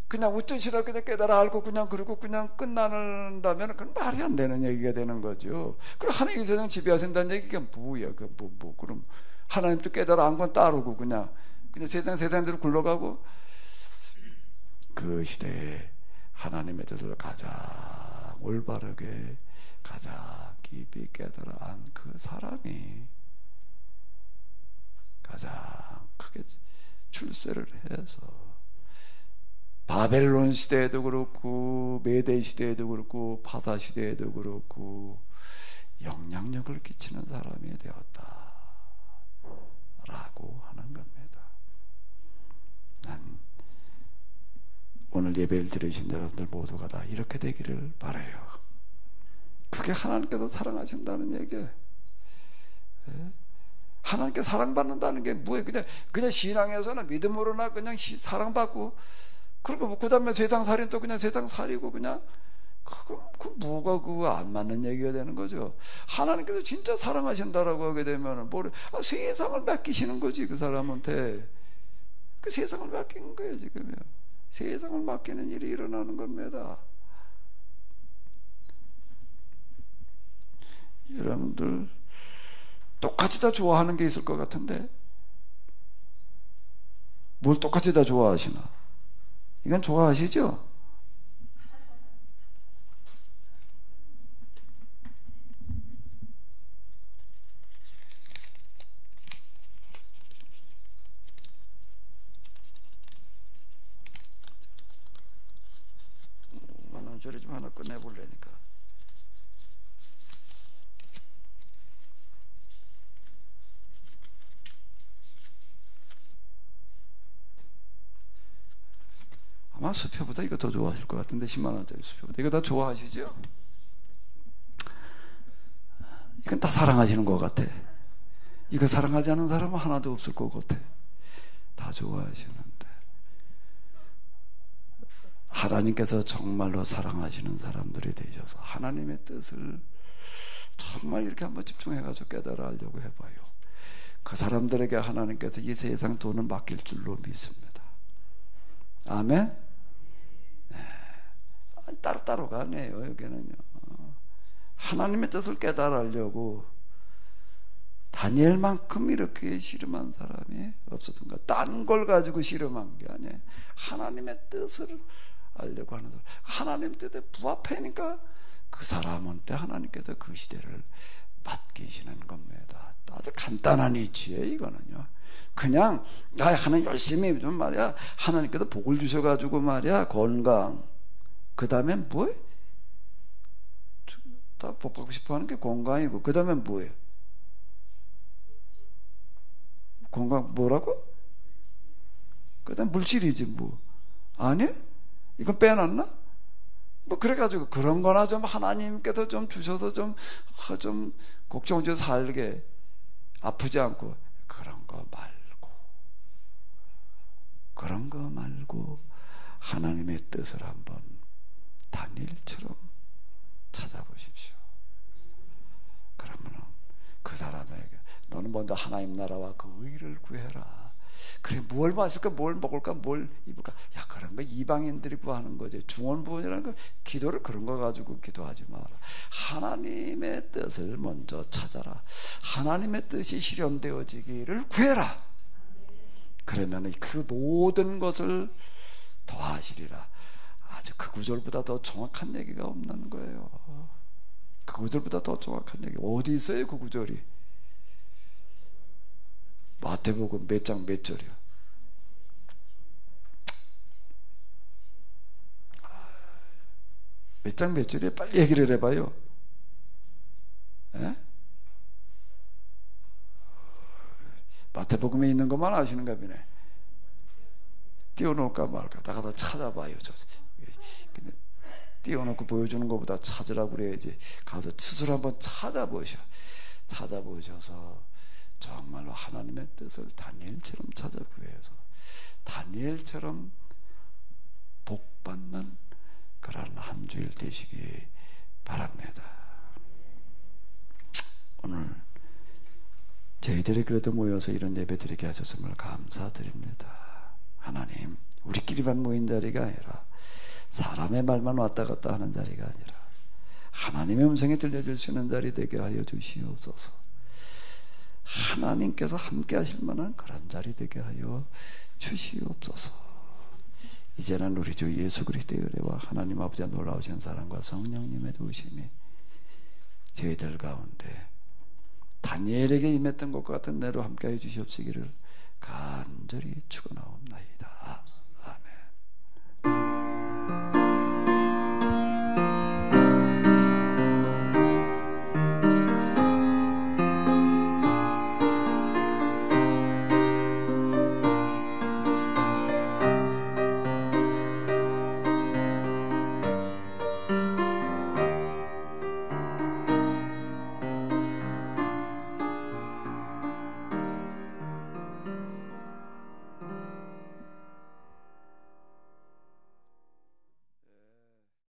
그냥 우쭐시라 그냥 깨달아 알고 그냥 그러고 그냥 끝난다면 그건 말이 안 되는 얘기가 되는 거죠. 그럼 하나님이 이 세상 지배하신다는 얘기가 뭐야? 그럼 하나님도 깨달아 안 건 따르고 그냥 세상대로 굴러가고, 그 시대에 하나님의 뜻을 가장 올바르게 가장 깊이 깨달아 안 그 사람이 가장 크게 출세를 해서 바벨론 시대에도 그렇고 메대 시대에도 그렇고 파사 시대에도 그렇고 영향력을 끼치는 사람이 되었다 라고 하는 겁니다. 난 오늘 예배를 들으신 여러분들 모두가 다 이렇게 되기를 바라요. 그게 하나님께서 사랑하신다는 얘기예요. 하나님께 사랑받는다는 게 뭐예요? 그냥 신앙에서는 믿음으로나 그냥 사랑받고, 그리고 그 다음에 세상 살인 또 그냥 세상 살이고 그냥 그 뭐가 그거 안 맞는 얘기가 되는 거죠. 하나님께서 진짜 사랑하신다라고 하게 되면 세상을 맡기시는 거지. 그 사람한테 그 세상을 맡기는 거예요. 지금요. 세상을 맡기는 일이 일어나는 겁니다. 여러분들 똑같이 다 좋아하는 게 있을 것 같은데 뭘 똑같이 다 좋아하시나? 이건 좋아하시죠? 만원짜리 좀 하나 꺼내볼래니까. 아마 수표보다 이거 더 좋아하실 것 같은데, 10만원짜리 수표보다 이거 다 좋아하시죠? 이건 다 사랑하시는 것 같아. 이거 사랑하지 않는 사람은 하나도 없을 것 같아. 다 좋아하시는데 하나님께서 정말로 사랑하시는 사람들이 되셔서 하나님의 뜻을 정말 이렇게 한번 집중해가지고 깨달아 알려고 해봐요. 그 사람들에게 하나님께서 이 세상 돈을 맡길 줄로 믿습니다. 아멘. 따로따로 가네요. 여기는요. 하나님의 뜻을 깨달으려고 다니엘만큼 이렇게 씨름한 사람이 없었던 것. 딴 걸 가지고 씨름한 게 아니에요. 하나님의 뜻을 알려고 하는 사람. 하나님 뜻에 부합하니까 그 사람한테 하나님께서 그 시대를 맡기시는 겁니다. 아주 간단한 이치예요. 이거는요. 그냥 하나님 열심히 좀 말이야. 하나님께서 복을 주셔가지고 말이야. 건강. 그 다음에 뭐예요? 다 복 받고 싶어 하는 게 건강이고, 그 다음에 뭐예요? 건강 뭐라고? 그 다음 물질이지 뭐. 아니? 이건 빼놨나? 뭐 그래가지고 그런 거나 좀 하나님께서 좀 주셔서 좀 걱정 좀 살게, 아프지 않고, 그런 거 말고 하나님의 뜻을 한번 다니엘처럼 찾아보십시오. 그러면 그 사람에게 너는 먼저 하나님 나라와 그 의를 구해라. 그래, 뭘 마실까, 뭘 먹을까, 뭘 입을까? 야, 그런 거 이방인들이 구하는 거지. 중언부언이라는 거, 기도를 그런 거 가지고 기도하지 마라. 하나님의 뜻을 먼저 찾아라. 하나님의 뜻이 실현되어지기를 구해라. 그러면 그 모든 것을 더하시리라. 아주 그 구절보다 더 정확한 얘기가 없는 거예요. 그 구절보다 더 정확한 얘기 어디 있어요? 그 구절이 마태복음 몇 장 몇 절이요? 몇 장 몇 절이에요? 빨리 얘기를 해봐요. 에? 마태복음에 있는 것만 아시는가 보네. 띄워놓을까 말까 다 가서 찾아봐요. 근데 띄워놓고 보여주는 것보다 찾으라고 그래야지. 가서 스스로 한번 찾아보셔서 정말로 하나님의 뜻을 다니엘처럼 찾아 구해서 다니엘처럼 복받는 그런 한 주일 되시기 바랍니다. 오늘 저희들이 그래도 모여서 이런 예배 드리게 하셨음을 감사드립니다. 하나님, 우리끼리만 모인 자리가 아니라 사람의 말만 왔다 갔다 하는 자리가 아니라 하나님의 음성이 들려줄 수 있는 자리 되게 하여 주시옵소서. 하나님께서 함께 하실 만한 그런 자리 되게 하여 주시옵소서. 이제는 우리 주 예수 그리스도의 은혜와 하나님 아버지의 놀라우신 사랑과 성령님의 도우심이 저희들 가운데 다니엘에게 임했던 것과 같은 내로 함께 해 주시옵시기를 간절히 축원하옵나이다.